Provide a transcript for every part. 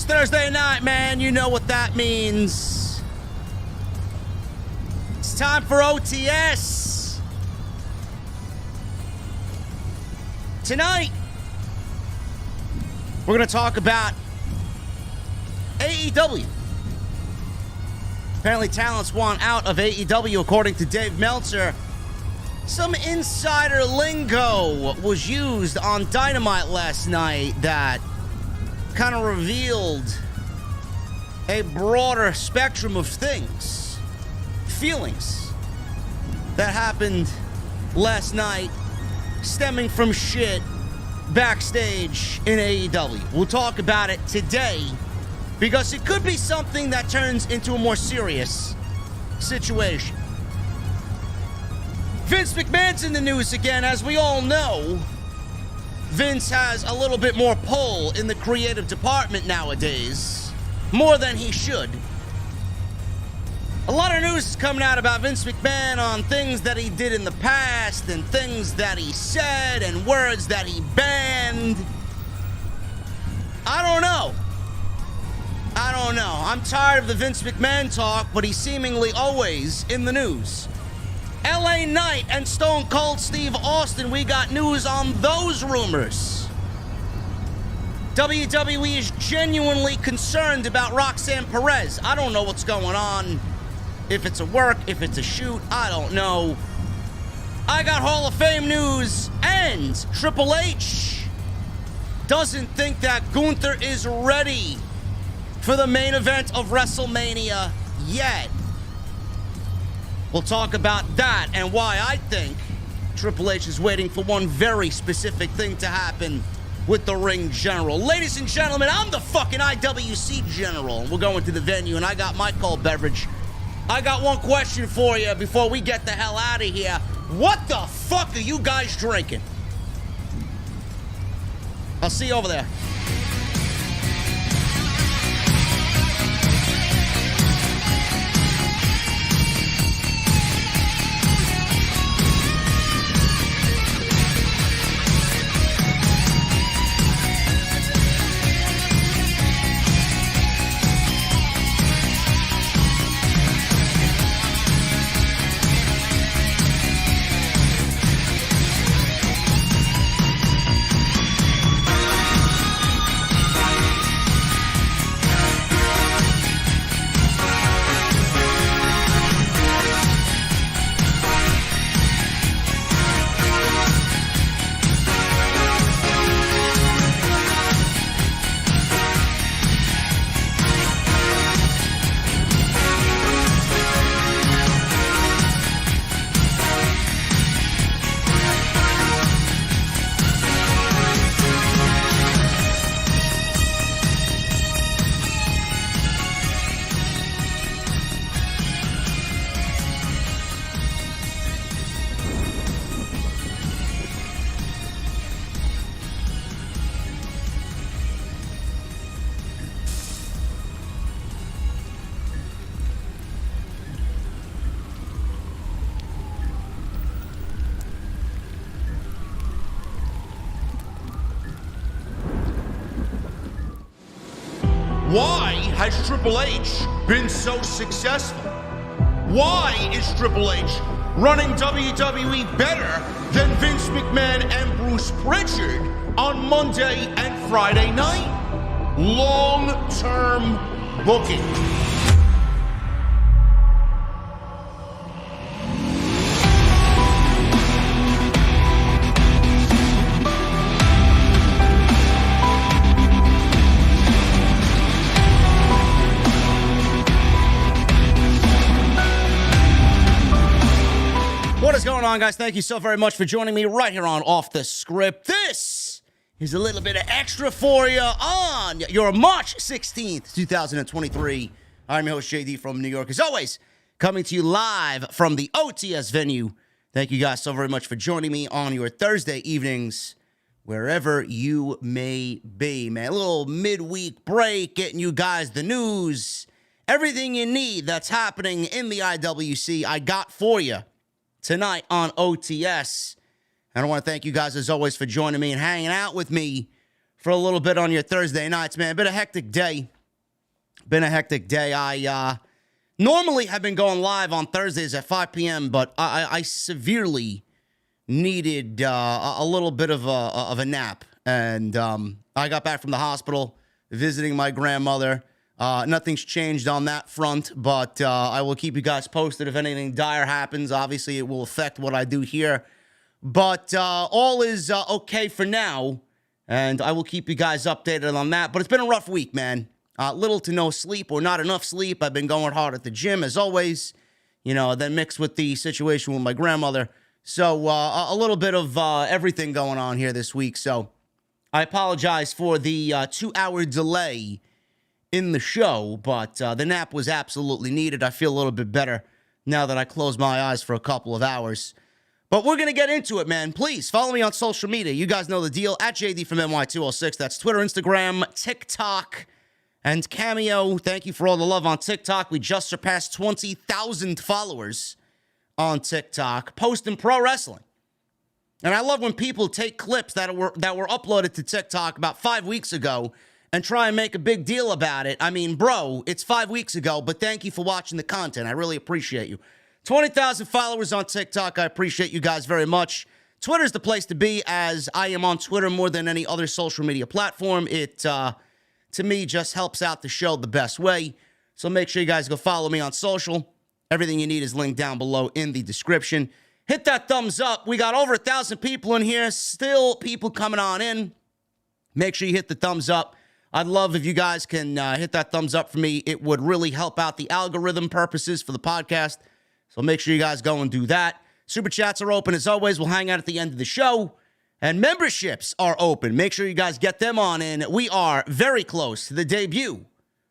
It's Thursday night, man. You know what that means. It's time for OTS. Tonight, we're going to talk about AEW. Apparently, talents want out of AEW, according to Dave Meltzer. Some insider lingo was used on Dynamite last night that kind of revealed a broader spectrum of things, feelings that happened last night stemming from shit backstage in AEW. We'll talk about it today because it could be something that turns into a more serious situation. Vince McMahon's in the news again. As we all know, Vince has a little bit more pull in the creative department nowadays, more than he should. A lot of news is coming out about Vince McMahon on things that he did in the past and things that he said and words that he banned. I don't know. I'm tired of the Vince McMahon talk, but he's seemingly always in the news. LA Knight and Stone Cold Steve Austin, we got news on those rumors. WWE is genuinely concerned about Roxanne Perez. I don't know what's going on. If it's a work, if it's a shoot, I don't know. I got Hall of Fame news, and Triple H doesn't think that Gunther is ready for the main event of Wrestlemania yet. We'll talk about that and why I think Triple H is waiting for one very specific thing to happen with the ring general. Ladies and gentlemen, I'm the fucking IWC general. We're going to the venue and I got my cold beverage. I got one question for you before we get the hell out of here. What the fuck are you guys drinking? I'll see you over there. Why has Triple H been so successful? Why is Triple H running WWE better than Vince McMahon and Bruce Pritchard on Monday and Friday night? Long-term booking. What is going on, guys? Thank you so very much for joining me right here on Off the Script. This is a little bit of extra for you on your March 16th, 2023. I'm your host, JD from New York. As always, coming to you live from the OTS venue. Thank you guys so very much for joining me on your Thursday evenings, wherever you may be, man. A little midweek break, getting you guys the news, everything you need that's happening in the IWC, I got for you tonight on OTS. And I want to thank you guys, as always, for joining me and hanging out with me for a little bit on your Thursday nights, man. A bit of a hectic day Been a hectic day. I normally have been going live on Thursdays at 5 p.m., but I severely needed a little bit of a nap. And I got back from the hospital visiting my grandmother. Nothing's changed on that front, but I will keep you guys posted if anything dire happens. Obviously, it will affect what I do here. But all is okay for now, and I will keep you guys updated on that. But it's been a rough week, man. Little to no sleep or not enough sleep. I've been going hard at the gym, as always. You know, then mixed with the situation with my grandmother. So a little bit of everything going on here this week. So I apologize for the 2-hour delay in the show, but the nap was absolutely needed. I feel a little bit better now that I closed my eyes for a couple of hours. But we're going to get into it, man. Please follow me on social media. You guys know the deal. At JDfromNY206. That's Twitter, Instagram, TikTok, and Cameo. Thank you for all the love on TikTok. We just surpassed 20,000 followers on TikTok, posting pro wrestling. And I love when people take clips that were uploaded to TikTok about 5 weeks ago and try and make a big deal about it. I mean, bro, it's 5 weeks ago, but thank you for watching the content. I really appreciate you. 20,000 followers on TikTok. I appreciate you guys very much. Twitter's the place to be, as I am on Twitter more than any other social media platform. It, to me, just helps out the show the best way. So make sure you guys go follow me on social. Everything you need is linked down below in the description. Hit that thumbs up. We got over 1,000 people in here. Still people coming on in. Make sure you hit the thumbs up. I'd love if you guys can hit that thumbs up for me. It would really help out the algorithm purposes for the podcast. So make sure you guys go and do that. Super chats are open as always. We'll hang out at the end of the show. And memberships are open. Make sure you guys get them on in. We are very close to the debut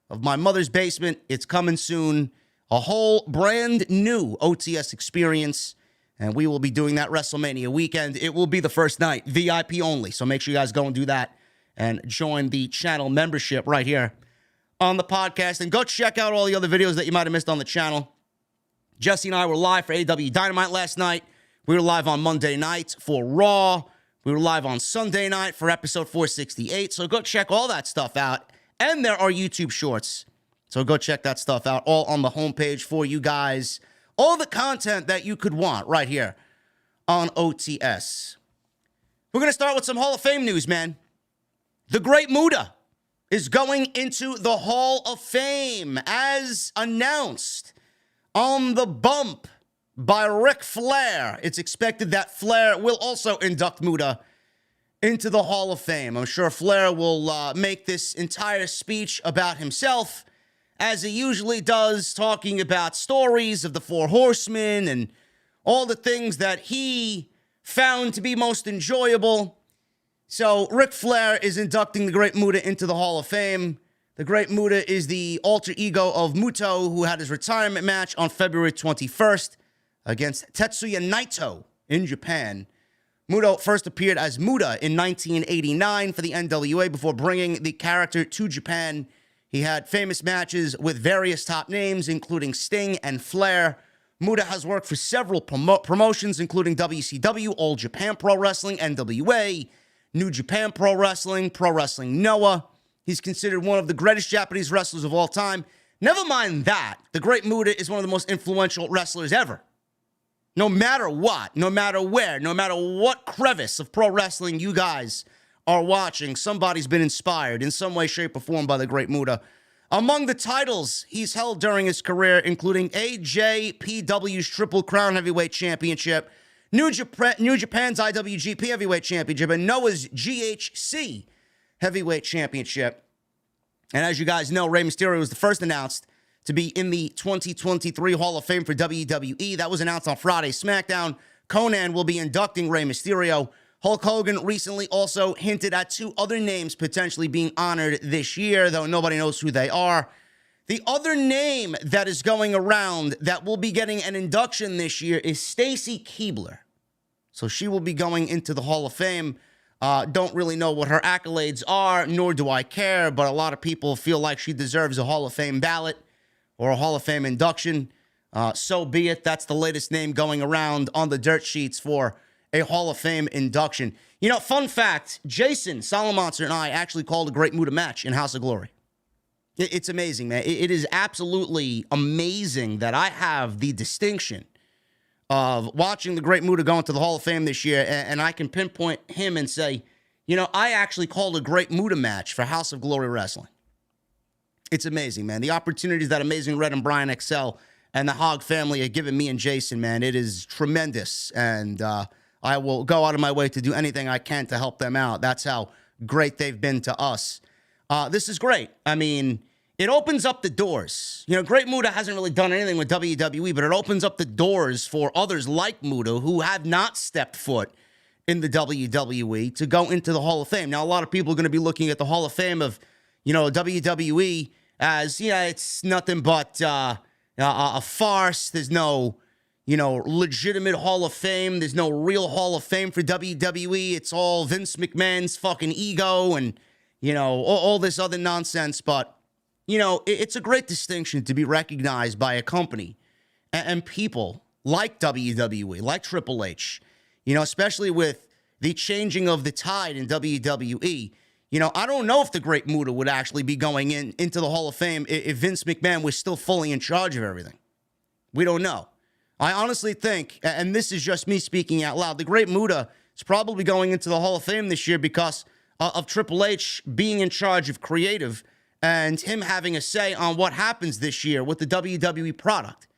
of My Mother's Basement. It's coming soon. A whole brand new OTS experience. And we will be doing that WrestleMania weekend. It will be the first night, VIP only. So make sure you guys go and do that and join the channel membership right here on the podcast. And go check out all the other videos that you might have missed on the channel. Jesse and I were live for AEW Dynamite last night. We were live on Monday night for Raw. We were live on Sunday night for episode 468. So go check all that stuff out. And there are YouTube shorts. So go check that stuff out. All on the homepage for you guys. All the content that you could want right here on OTS. We're going to start with some Hall of Fame news, man. The Great Muta is going into the Hall of Fame as announced on the bump by Ric Flair. It's expected that Flair will also induct Muta into the Hall of Fame. I'm sure Flair will make this entire speech about himself, as he usually does, talking about stories of the Four Horsemen and all the things that he found to be most enjoyable. So Ric Flair is inducting the Great Muta into the Hall of Fame. The Great Muta is the alter ego of Muto, who had his retirement match on February 21st against Tetsuya Naito in Japan. Muto first appeared as Muta in 1989 for the NWA before bringing the character to Japan. He had famous matches with various top names, including Sting and Flair. Muta has worked for several promotions, including WCW, All Japan Pro Wrestling, NWA, New Japan Pro Wrestling Noah. He's considered one of the greatest Japanese wrestlers of all time. Never mind that. The Great Muta is one of the most influential wrestlers ever. No matter what, no matter where, no matter what crevice of pro wrestling you guys are watching, somebody's been inspired in some way, shape, or form by the Great Muta. Among the titles he's held during his career, including AJPW's Triple Crown Heavyweight Championship, New Japan's IWGP Heavyweight Championship, and Noah's GHC Heavyweight Championship. And as you guys know, Rey Mysterio was the first announced to be in the 2023 Hall of Fame for WWE. That was announced on Friday SmackDown. Conan will be inducting Rey Mysterio. Hulk Hogan recently also hinted at 2 other names potentially being honored this year, though nobody knows who they are. The other name that is going around that will be getting an induction this year is Stacy Keibler. So she will be going into the Hall of Fame. Don't really know what her accolades are, nor do I care, but a lot of people feel like she deserves a Hall of Fame ballot or a Hall of Fame induction. So be it. That's the latest name going around on the dirt sheets for a Hall of Fame induction. You know, fun fact, Jason Solomonster and I actually called a Great Muta match in House of Glory. It's amazing, man. It is absolutely amazing that I have the distinction of watching the Great Muta go into the Hall of Fame this year, and I can pinpoint him and say, you know, I actually called a Great Muta match for House of Glory Wrestling. It's amazing, man. The opportunities that Amazing Red and Brian XL and the Hog family have given me and Jason, man, it is tremendous. And I will go out of my way to do anything I can to help them out. That's how great they've been to us. This is great. I mean, it opens up the doors. You know, Great Muta hasn't really done anything with WWE, but it opens up the doors for others like Muta who have not stepped foot in the WWE to go into the Hall of Fame. Now, a lot of people are going to be looking at the Hall of Fame of, you know, WWE as, yeah, it's nothing but a farce. There's no, you know, legitimate Hall of Fame. There's no real Hall of Fame for WWE. It's all Vince McMahon's fucking ego and, you know, all this other nonsense. But, you know, it's a great distinction to be recognized by a company and people like WWE, like Triple H, you know, especially with the changing of the tide in WWE. You know, I don't know if the Great Muta would actually be going into the Hall of Fame if Vince McMahon was still fully in charge of everything. We don't know. I honestly think, and this is just me speaking out loud, the Great Muta is probably going into the Hall of Fame this year because of Triple H being in charge of creative and him having a say on what happens this year with the WWE product.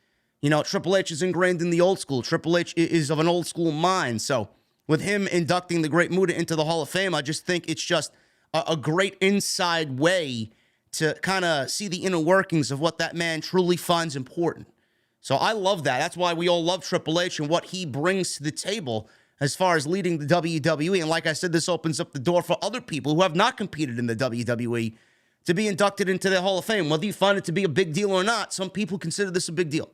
You know, Triple H is ingrained in the old school. Triple H is of an old school mind. So with him inducting the Great Muta into the Hall of Fame, I just think it's just a great inside way to kind of see the inner workings of what that man truly finds important. So I love that. That's why we all love Triple H and what he brings to the table as far as leading the WWE. And like I said, this opens up the door for other people who have not competed in the WWE to be inducted into the Hall of Fame. Whether you find it to be a big deal or not, some people consider this a big deal,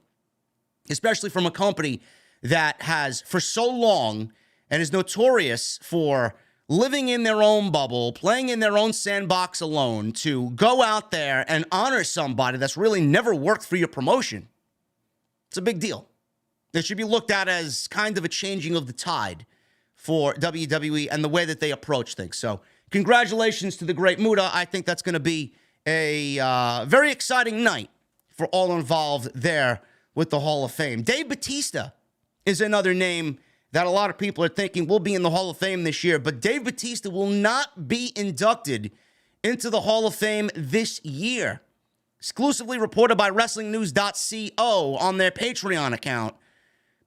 especially from a company that has for so long and is notorious for living in their own bubble, playing in their own sandbox alone, to go out there and honor somebody that's really never worked for your promotion. It's a big deal. It should be looked at as kind of a changing of the tide for WWE and the way that they approach things. So congratulations to the Great Muta. I think that's going to be a very exciting night for all involved there with the Hall of Fame. Dave Bautista is another name that a lot of people are thinking will be in the Hall of Fame this year, but Dave Bautista will not be inducted into the Hall of Fame this year. Exclusively reported by WrestlingNews.co on their Patreon account.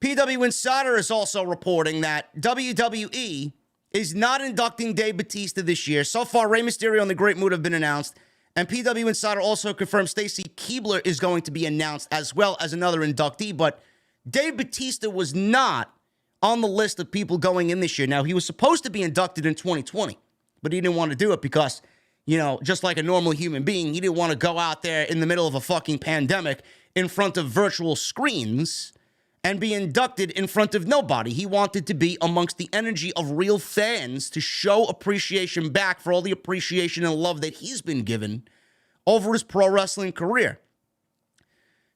PW Insider is also reporting that WWE is not inducting Dave Bautista this year. So far, Rey Mysterio and the Great Muta have been announced, and PW Insider also confirmed Stacy Keibler is going to be announced as well as another inductee, but Dave Bautista was not on the list of people going in this year. Now, he was supposed to be inducted in 2020, but he didn't want to do it because, you know, just like a normal human being, he didn't want to go out there in the middle of a fucking pandemic in front of virtual screens and be inducted in front of nobody. He wanted to be amongst the energy of real fans to show appreciation back for all the appreciation and love that he's been given over his pro wrestling career.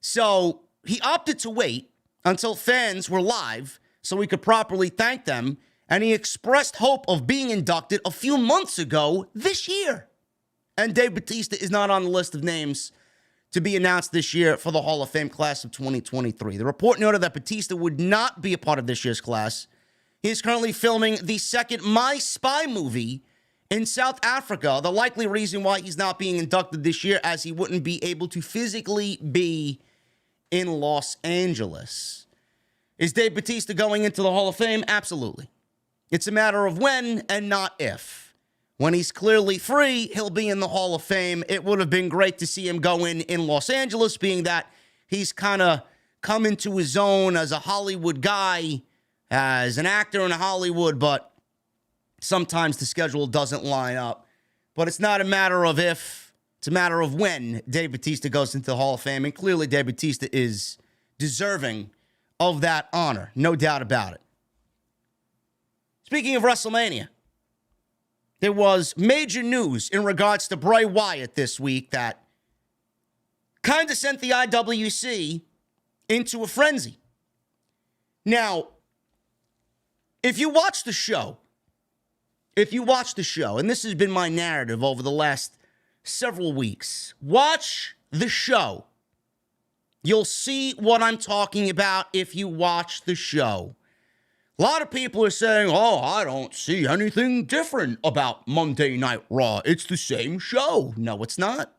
So he opted to wait until fans were live so we could properly thank them, and he expressed hope of being inducted a few months ago this year. And Dave Bautista is not on the list of names to be announced this year for the Hall of Fame class of 2023. The report noted that Bautista would not be a part of this year's class. He is currently filming the second My Spy movie in South Africa. The likely reason why he's not being inducted this year, as he wouldn't be able to physically be in Los Angeles. Is Dave Bautista going into the Hall of Fame? Absolutely. It's a matter of when and not if. When he's clearly free, he'll be in the Hall of Fame. It would have been great to see him go in Los Angeles, being that he's kind of come into his own as a Hollywood guy, as an actor in Hollywood, but sometimes the schedule doesn't line up. But it's not a matter of if, it's a matter of when Dave Bautista goes into the Hall of Fame, and clearly Dave Bautista is deserving of that honor, no doubt about it. Speaking of WrestleMania, there was major news in regards to Bray Wyatt this week that kind of sent the IWC into a frenzy. Now, if you watch the show, and this has been my narrative over the last several weeks. Watch the show. You'll see what I'm talking about if you watch the show. A lot of people are saying, oh, I don't see anything different about Monday Night Raw. It's the same show. No, it's not.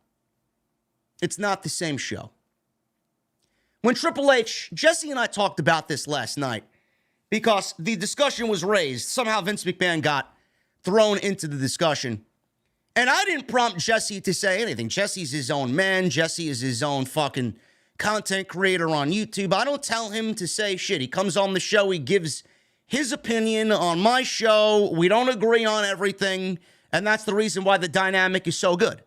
It's not the same show. When Triple H, Jesse and I talked about this last night because the discussion was raised. Somehow Vince McMahon got thrown into the discussion. And I didn't prompt Jesse to say anything. Jesse's his own man. Jesse is his own fucking content creator on YouTube. I don't tell him to say shit. He comes on the show. He gives his opinion on my show. We don't agree on everything. And that's the reason why the dynamic is so good.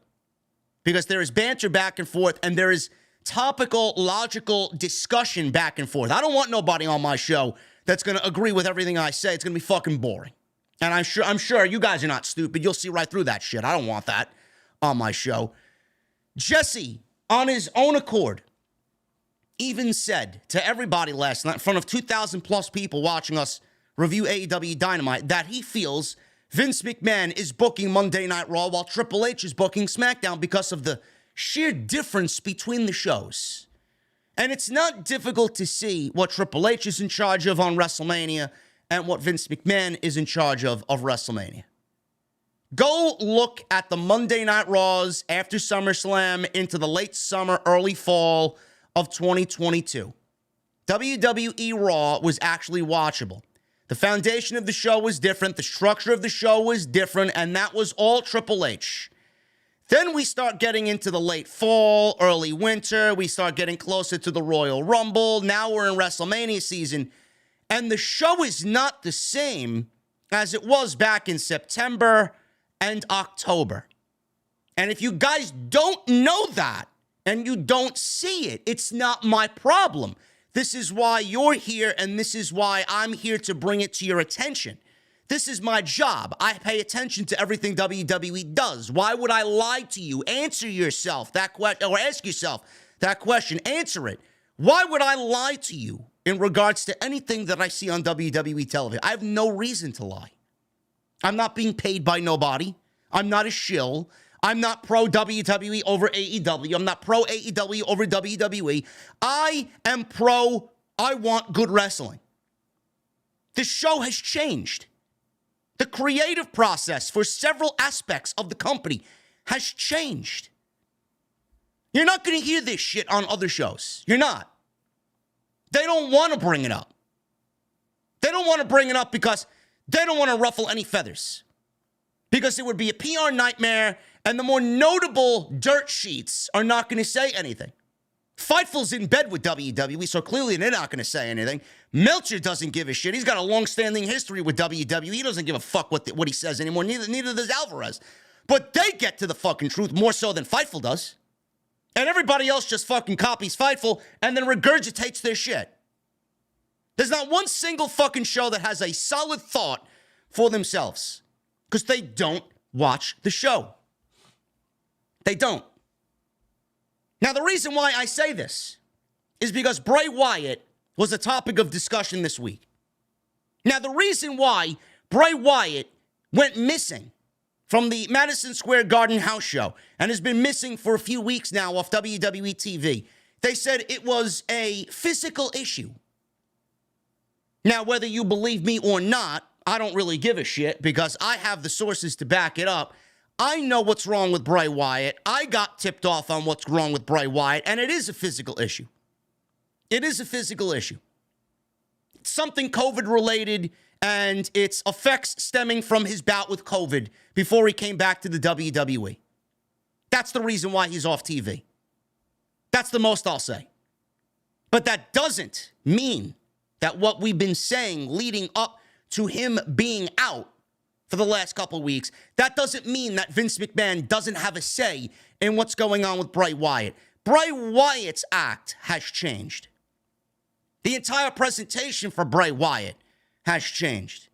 Because there is banter back and forth, and there is topical, logical discussion back and forth. I don't want nobody on my show that's going to agree with everything I say. It's going to be fucking boring. And I'm sure you guys are not stupid. You'll see right through that shit. I don't want that on my show. Jesse, on his own accord, even said to everybody last night in front of 2,000 plus people watching us review AEW Dynamite that he feels Vince McMahon is booking Monday Night Raw while Triple H is booking SmackDown because of the sheer difference between the shows. And it's not difficult to see what Triple H is in charge of on WrestleMania and what Vince McMahon is in charge of WrestleMania. Go look at the Monday Night Raws after SummerSlam into the late summer, early fall of 2022. WWE Raw was actually watchable. The foundation of the show was different. The structure of the show was different. And that was all Triple H. Then we start getting into the late fall, early winter. We start getting closer to the Royal Rumble. Now we're in WrestleMania season. And the show is not the same as it was back in September and October. And if you guys don't know that and you don't see it, it's not my problem. This is why you're here, and this is why I'm here to bring it to your attention. This is my job. I pay attention to everything WWE does. Why would I lie to you? Answer yourself that question, or ask yourself that question. Answer it. Why would I lie to you in regards to anything that I see on WWE television? I have no reason to lie. I'm not being paid by nobody. I'm not a shill. I'm not pro WWE over AEW. I'm not pro AEW over WWE. I am pro, I want good wrestling. The show has changed. The creative process for several aspects of the company has changed. You're not going to hear this shit on other shows. You're not. They don't want to bring it up. They don't want to bring it up because they don't want to ruffle any feathers. Because it would be a PR nightmare, and the more notable dirt sheets are not going to say anything. Fightful's in bed with WWE, so clearly they're not going to say anything. Meltzer doesn't give a shit. He's got a long-standing history with WWE. He doesn't give a fuck what he says anymore. Neither does Alvarez. But they get to the fucking truth more so than Fightful does. And everybody else just fucking copies Fightful and then regurgitates their shit. There's not one single fucking show that has a solid thought for themselves. Because they don't watch the show. They don't. Now, the reason why I say this is because Bray Wyatt was a topic of discussion this week. Now, the reason why Bray Wyatt went missing from the Madison Square Garden house show and has been missing for a few weeks now off WWE TV, they said it was a physical issue. Now, whether you believe me or not, I don't really give a shit because I have the sources to back it up. I know what's wrong with Bray Wyatt. I got tipped off on what's wrong with Bray Wyatt, and it is a physical issue. It is a physical issue. It's something COVID-related, and its effects stemming from his bout with COVID before he came back to the WWE. That's the reason why he's off TV. That's the most I'll say. But that doesn't mean that what we've been saying leading up to him being out for the last couple of weeks, that doesn't mean that Vince McMahon doesn't have a say in what's going on with Bray Wyatt. Bray Wyatt's act has changed. The entire presentation for Bray Wyatt has changed.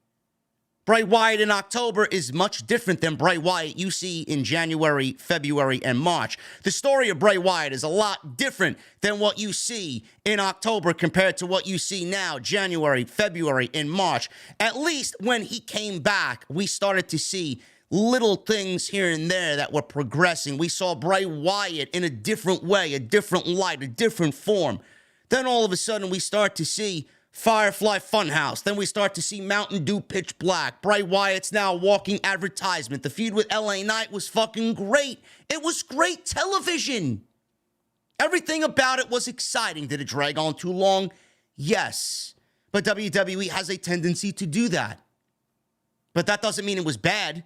Bray Wyatt in October is much different than Bray Wyatt you see in January, February, and March. The story of Bray Wyatt is a lot different than what you see in October compared to what you see now, January, February, and March. At least when he came back, we started to see little things here and there that were progressing. We saw Bray Wyatt in a different way, a different light, a different form. Then all of a sudden we start to see Firefly Funhouse. Then we start to see Mountain Dew Pitch Black. Bray Wyatt's now a walking advertisement. The feud with LA Knight was fucking great. It was great television. Everything about it was exciting. Did it drag on too long? Yes. But WWE has a tendency to do that. But that doesn't mean it was bad.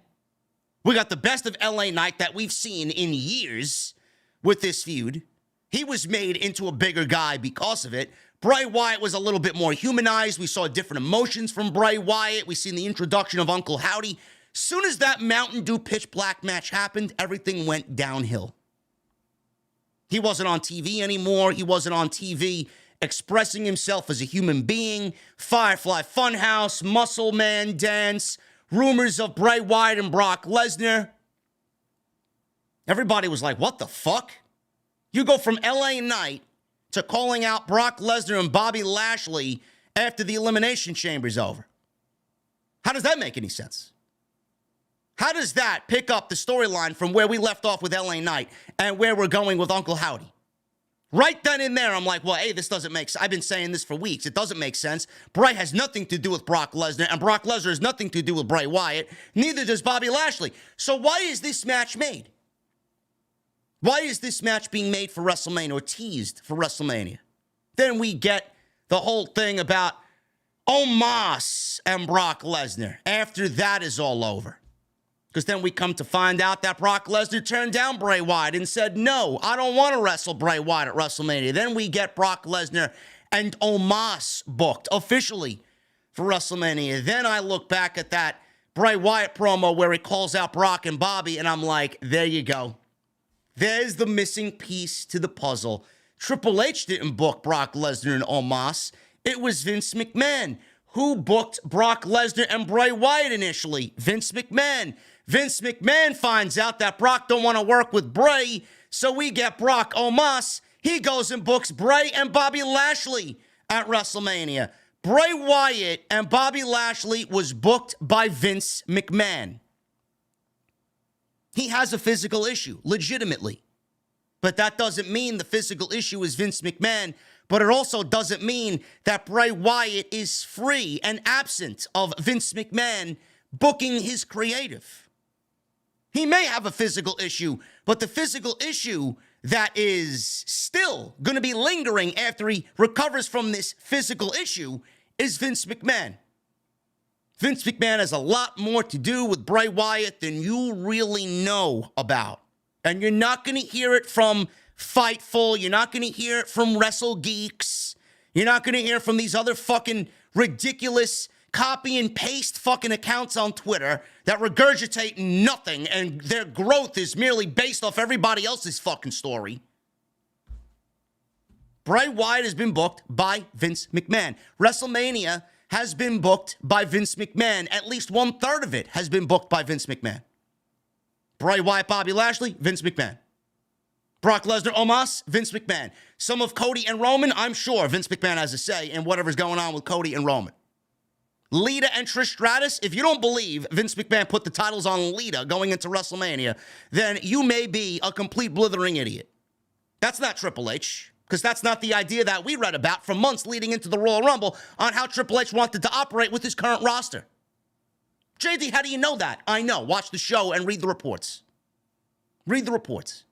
We got the best of LA Knight that we've seen in years with this feud. He was made into a bigger guy because of it. Bray Wyatt was a little bit more humanized. We saw different emotions from Bray Wyatt. We seen the introduction of Uncle Howdy. Soon as that Mountain Dew Pitch Black match happened, everything went downhill. He wasn't on TV anymore. He wasn't on TV expressing himself as a human being. Firefly Funhouse, Muscle Man Dance, rumors of Bray Wyatt and Brock Lesnar. Everybody was like, what the fuck? You go from LA Knight to calling out Brock Lesnar and Bobby Lashley after the Elimination Chamber's over. How does that make any sense? How does that pick up the storyline from where we left off with LA Knight and where we're going with Uncle Howdy? Right then and there, I'm like, well, hey, this doesn't make sense. I've been saying this for weeks. It doesn't make sense. Bray has nothing to do with Brock Lesnar, and Brock Lesnar has nothing to do with Bray Wyatt. Neither does Bobby Lashley. So why is this match made? Why is this match being made for WrestleMania or teased for WrestleMania? Then we get the whole thing about Omos and Brock Lesnar after that is all over. Because then we come to find out that Brock Lesnar turned down Bray Wyatt and said, no, I don't want to wrestle Bray Wyatt at WrestleMania. Then we get Brock Lesnar and Omos booked officially for WrestleMania. Then I look back at that Bray Wyatt promo where he calls out Brock and Bobby, and I'm like, there you go. There's the missing piece to the puzzle. Triple H didn't book Brock Lesnar and Omos. It was Vince McMahon. Who booked Brock Lesnar and Bray Wyatt initially? Vince McMahon. Vince McMahon finds out that Brock don't want to work with Bray, so we get Brock Omos. He goes and books Bray and Bobby Lashley at WrestleMania. Bray Wyatt and Bobby Lashley was booked by Vince McMahon. He has a physical issue, legitimately. But that doesn't mean the physical issue is Vince McMahon, but it also doesn't mean that Bray Wyatt is free and absent of Vince McMahon booking his creative. He may have a physical issue, but the physical issue that is still going to be lingering after he recovers from this physical issue is Vince McMahon. Vince McMahon has a lot more to do with Bray Wyatt than you really know about. And you're not going to hear it from Fightful. You're not going to hear it from Wrestle Geeks. You're not going to hear from these other fucking ridiculous copy and paste fucking accounts on Twitter that regurgitate nothing and their growth is merely based off everybody else's fucking story. Bray Wyatt has been booked by Vince McMahon. WrestleMania has been booked by Vince McMahon. At least 1/3 of it has been booked by Vince McMahon. Bray Wyatt, Bobby Lashley, Vince McMahon. Brock Lesnar, Omos, Vince McMahon. Some of Cody and Roman, I'm sure Vince McMahon has a say in whatever's going on with Cody and Roman. Lita and Trish Stratus, if you don't believe Vince McMahon put the titles on Lita going into WrestleMania, then you may be a complete blithering idiot. That's not Triple H, because that's not the idea that we read about for months leading into the Royal Rumble on how Triple H wanted to operate with his current roster. JD, how do you know that? I know. Watch the show and read the reports. Read the reports.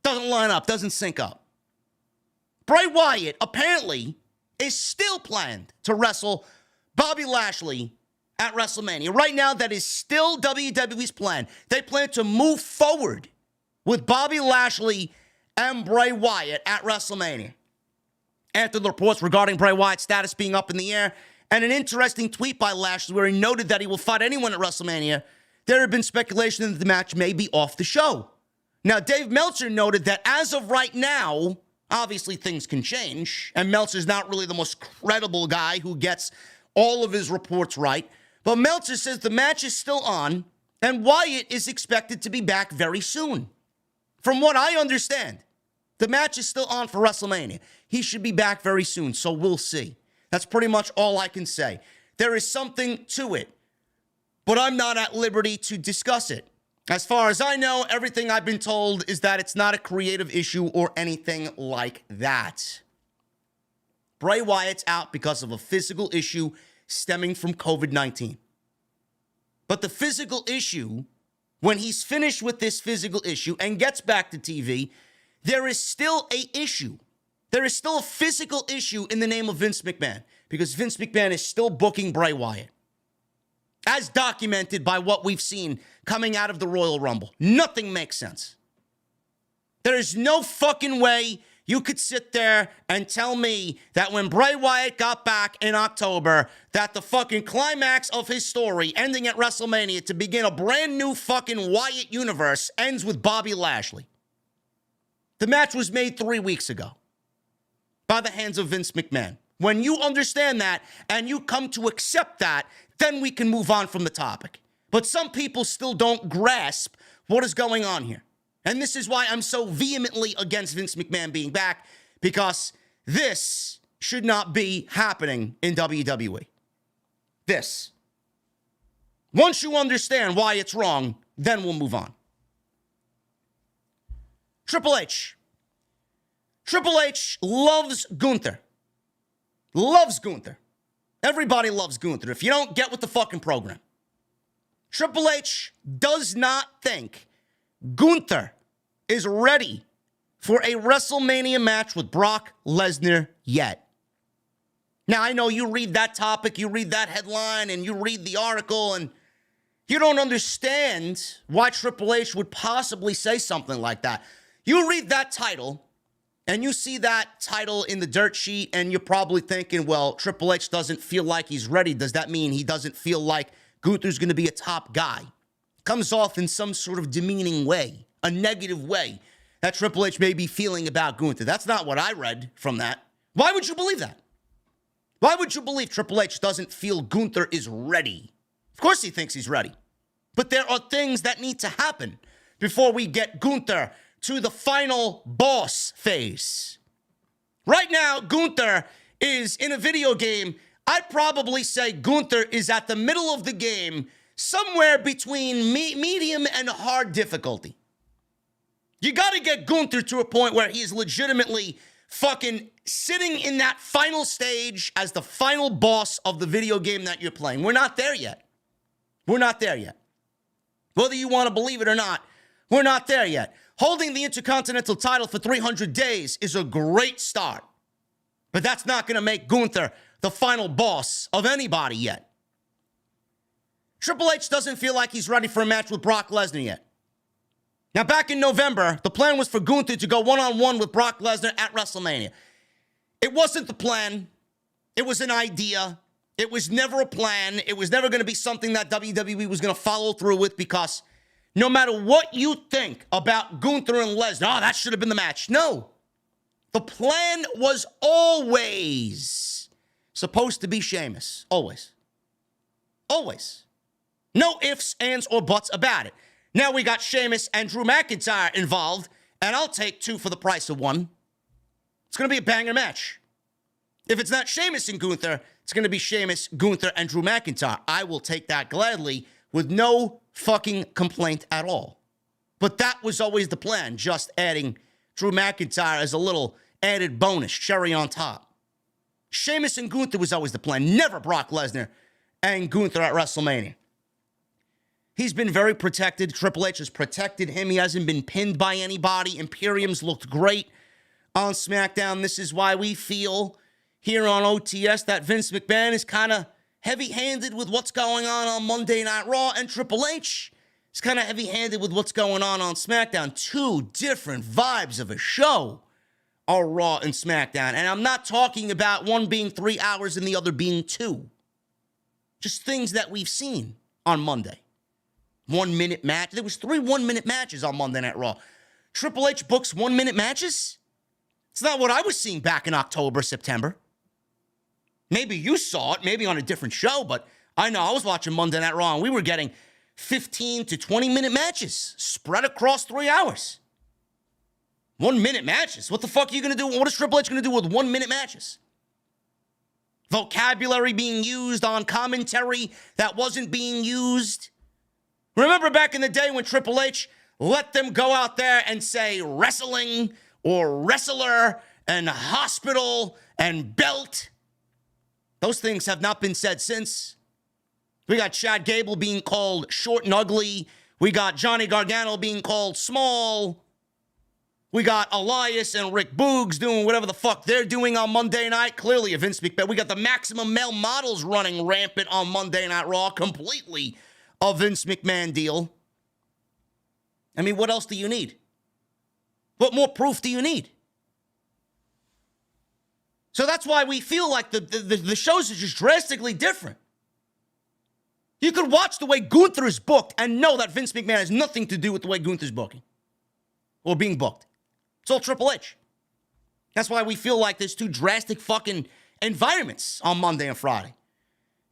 Doesn't line up, doesn't sync up. Bray Wyatt apparently is still planned to wrestle Bobby Lashley at WrestleMania. Right now, that is still WWE's plan. They plan to move forward with Bobby Lashley and Bray Wyatt at WrestleMania. After the reports regarding Bray Wyatt's status being up in the air, and an interesting tweet by Lashley where he noted that he will fight anyone at WrestleMania, there had been speculation that the match may be off the show. Now, Dave Meltzer noted that as of right now, obviously things can change, and Meltzer's not really the most credible guy who gets all of his reports right, but Meltzer says the match is still on, and Wyatt is expected to be back very soon. From what I understand, the match is still on for WrestleMania. He should be back very soon, so we'll see. That's pretty much all I can say. There is something to it. but I'm not at liberty to discuss it. As far as I know, everything I've been told is that it's not a creative issue or anything like that. Bray Wyatt's out because of a physical issue stemming from COVID-19. But the physical issue, when he's finished with this physical issue and gets back to TV, there is still an issue. There is still a physical issue in the name of Vince McMahon because Vince McMahon is still booking Bray Wyatt. As documented by what we've seen coming out of the Royal Rumble. Nothing makes sense. There is no fucking way you could sit there and tell me that when Bray Wyatt got back in October, that the fucking climax of his story ending at WrestleMania to begin a brand new fucking Wyatt universe ends with Bobby Lashley. The match was made 3 weeks ago by the hands of Vince McMahon. When you understand that and you come to accept that, then we can move on from the topic. But some people still don't grasp what is going on here. And this is why I'm so vehemently against Vince McMahon being back, because this should not be happening in WWE. This. Once you understand why it's wrong, then we'll move on. Triple H. Triple H loves Gunther. Loves Gunther. Everybody loves Gunther. If you don't, get with the fucking program. Triple H does not think Gunther is ready for a WrestleMania match with Brock Lesnar yet. Now, I know you read that topic, you read that headline, and you read the article, and you don't understand why Triple H would possibly say something like that. You read that title, and you see that title in the dirt sheet, and you're probably thinking, well, Triple H doesn't feel like he's ready. Does that mean he doesn't feel like Gunther's going to be a top guy? Comes off in some sort of demeaning way, a negative way that Triple H may be feeling about Gunther. That's not what I read from that. Why would you believe that? Why would you believe Triple H doesn't feel Gunther is ready? Of course he thinks he's ready. But there are things that need to happen before we get Gunther to the final boss phase. Right now, Gunther is in a video game. I'd probably say Gunther is at the middle of the game, somewhere between medium and hard difficulty. You got to get Gunther to a point where he is legitimately fucking sitting in that final stage as the final boss of the video game that you're playing. We're not there yet. We're not there yet. Whether you want to believe it or not, we're not there yet. Holding the Intercontinental title for 300 days is a great start. But that's not going to make Gunther the final boss of anybody yet. Triple H doesn't feel like he's ready for a match with Brock Lesnar yet. Now, back in November, the plan was for Gunther to go one-on-one with Brock Lesnar at WrestleMania. It wasn't the plan. It was an idea. It was never a plan. It was never going to be something that WWE was going to follow through with, because no matter what you think about Gunther and Lesnar, that should have been the match. No. The plan was always supposed to be Sheamus. Always. Always. No ifs, ands, or buts about it. Now we got Sheamus and Drew McIntyre involved, and I'll take two for the price of one. It's going to be a banger match. If it's not Sheamus and Gunther, it's going to be Sheamus, Gunther, and Drew McIntyre. I will take that gladly with no fucking complaint at all. But that was always the plan, just adding Drew McIntyre as a little added bonus, cherry on top. Sheamus and Gunther was always the plan, never Brock Lesnar and Gunther at WrestleMania. He's been very protected. Triple H has protected him. He hasn't been pinned by anybody. Imperium's looked great on SmackDown. This is why we feel here on OTS that Vince McMahon is kind of heavy-handed with what's going on Monday Night Raw, and Triple H is kind of heavy-handed with what's going on SmackDown. Two different vibes of a show are Raw and SmackDown. And I'm not talking about one being 3 hours and the other being 2. Just things that we've seen on Monday. 1 minute match. There was 3 1-minute matches on Monday Night Raw. Triple H books 1-minute matches? It's not what I was seeing back in October, September. Maybe you saw it, maybe on a different show, but I know I was watching Monday Night Raw and we were getting 15 to 20-minute matches spread across 3 hours. 1-minute matches? What the fuck are you going to do? What is Triple H going to do with 1-minute matches? vocabulary being used on commentary that wasn't being used. Remember back in the day when Triple H let them go out there and say wrestling or wrestler and hospital and belt? Those things have not been said since. We got Chad Gable being called short and ugly. We got Johnny Gargano being called small. We got Elias and Rick Boogs doing whatever the fuck they're doing on Monday night. Clearly a Vince McMahon. We got the Maximum Male Models running rampant on Monday Night Raw. Completely a Vince McMahon deal. I mean, what else do you need? What more proof do you need? So that's why we feel like the shows are just drastically different. You could watch the way Gunther is booked and know that Vince McMahon has nothing to do with the way Gunther's booking or being booked. It's all Triple H. That's why we feel like there's two drastic fucking environments on Monday and Friday.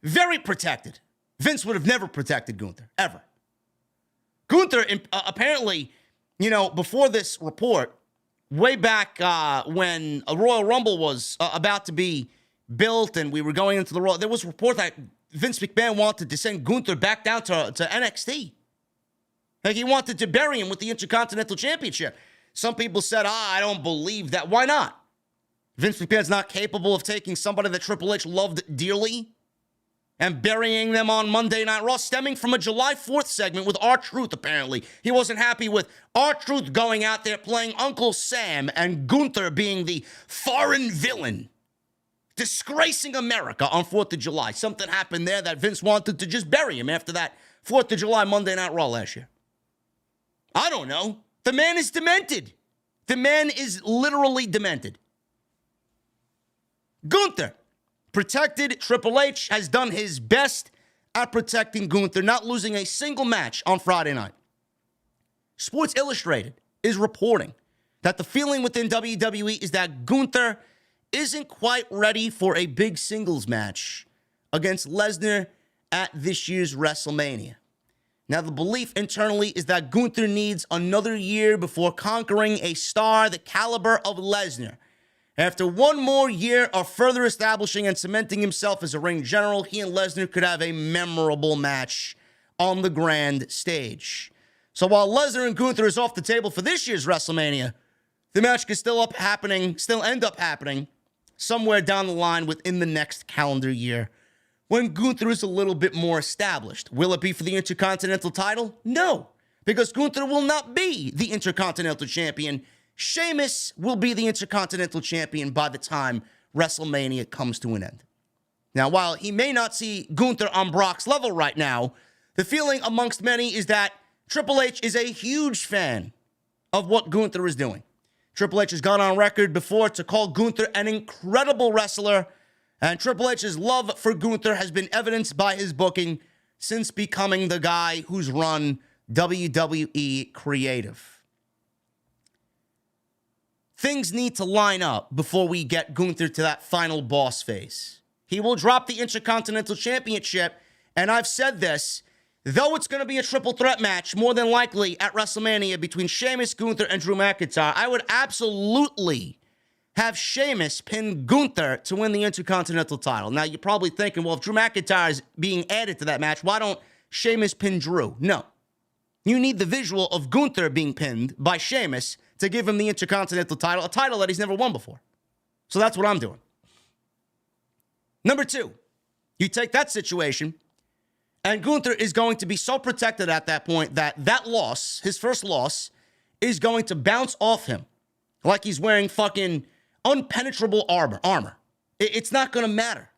Very protected. Vince would have never protected Gunther, ever. Gunther, apparently, before this report, way back when a Royal Rumble was about to be built and we were going into the Royal, there was a report that Vince McMahon wanted to send Gunther back down to NXT. Like he wanted to bury him with the Intercontinental Championship. Some people said, I don't believe that. Why not? Vince McMahon's not capable of taking somebody that Triple H loved dearly and burying them on Monday Night Raw, stemming from a July 4th segment with R-Truth, apparently. He wasn't happy with R-Truth going out there playing Uncle Sam and Gunther being the foreign villain, disgracing America on 4th of July. Something happened there that Vince wanted to just bury him after that 4th of July Monday Night Raw last year. I don't know. The man is demented. The man is literally demented. Gunther protected. Triple H has done his best at protecting Gunther, not losing a single match on Friday night. Sports Illustrated is reporting that the feeling within WWE is that Gunther isn't quite ready for a big singles match against Lesnar at this year's WrestleMania. Now, the belief internally is that Gunther needs another year before conquering a star the caliber of Lesnar. After one more year of further establishing and cementing himself as a ring general, he and Lesnar could have a memorable match on the grand stage. So while Lesnar and Gunther is off the table for this year's WrestleMania, the match could still end up happening somewhere down the line within the next calendar year, when Gunther is a little bit more established. Will it be for the Intercontinental title? No, because Gunther will not be the Intercontinental Champion. Sheamus will be the Intercontinental Champion by the time WrestleMania comes to an end. Now, while he may not see Gunther on Brock's level right now, the feeling amongst many is that Triple H is a huge fan of what Gunther is doing. Triple H has gone on record before to call Gunther an incredible wrestler, and Triple H's love for Gunther has been evidenced by his booking since becoming the guy who's run WWE Creative. Things need to line up before we get Gunther to that final boss phase. He will drop the Intercontinental Championship, and I've said this, though it's going to be a triple threat match, more than likely at WrestleMania between Sheamus, Gunther, and Drew McIntyre, I would absolutely have Sheamus pin Gunther to win the Intercontinental title. Now, you're probably thinking, well, if Drew McIntyre is being added to that match, why don't Sheamus pin Drew? No. You need the visual of Gunther being pinned by Sheamus to give him the Intercontinental title, a title that he's never won before. So that's what I'm doing. Number two, you take that situation, and Gunther is going to be so protected at that point that loss, his first loss, is going to bounce off him like he's wearing fucking unpenetrable armor. It's not going to matter.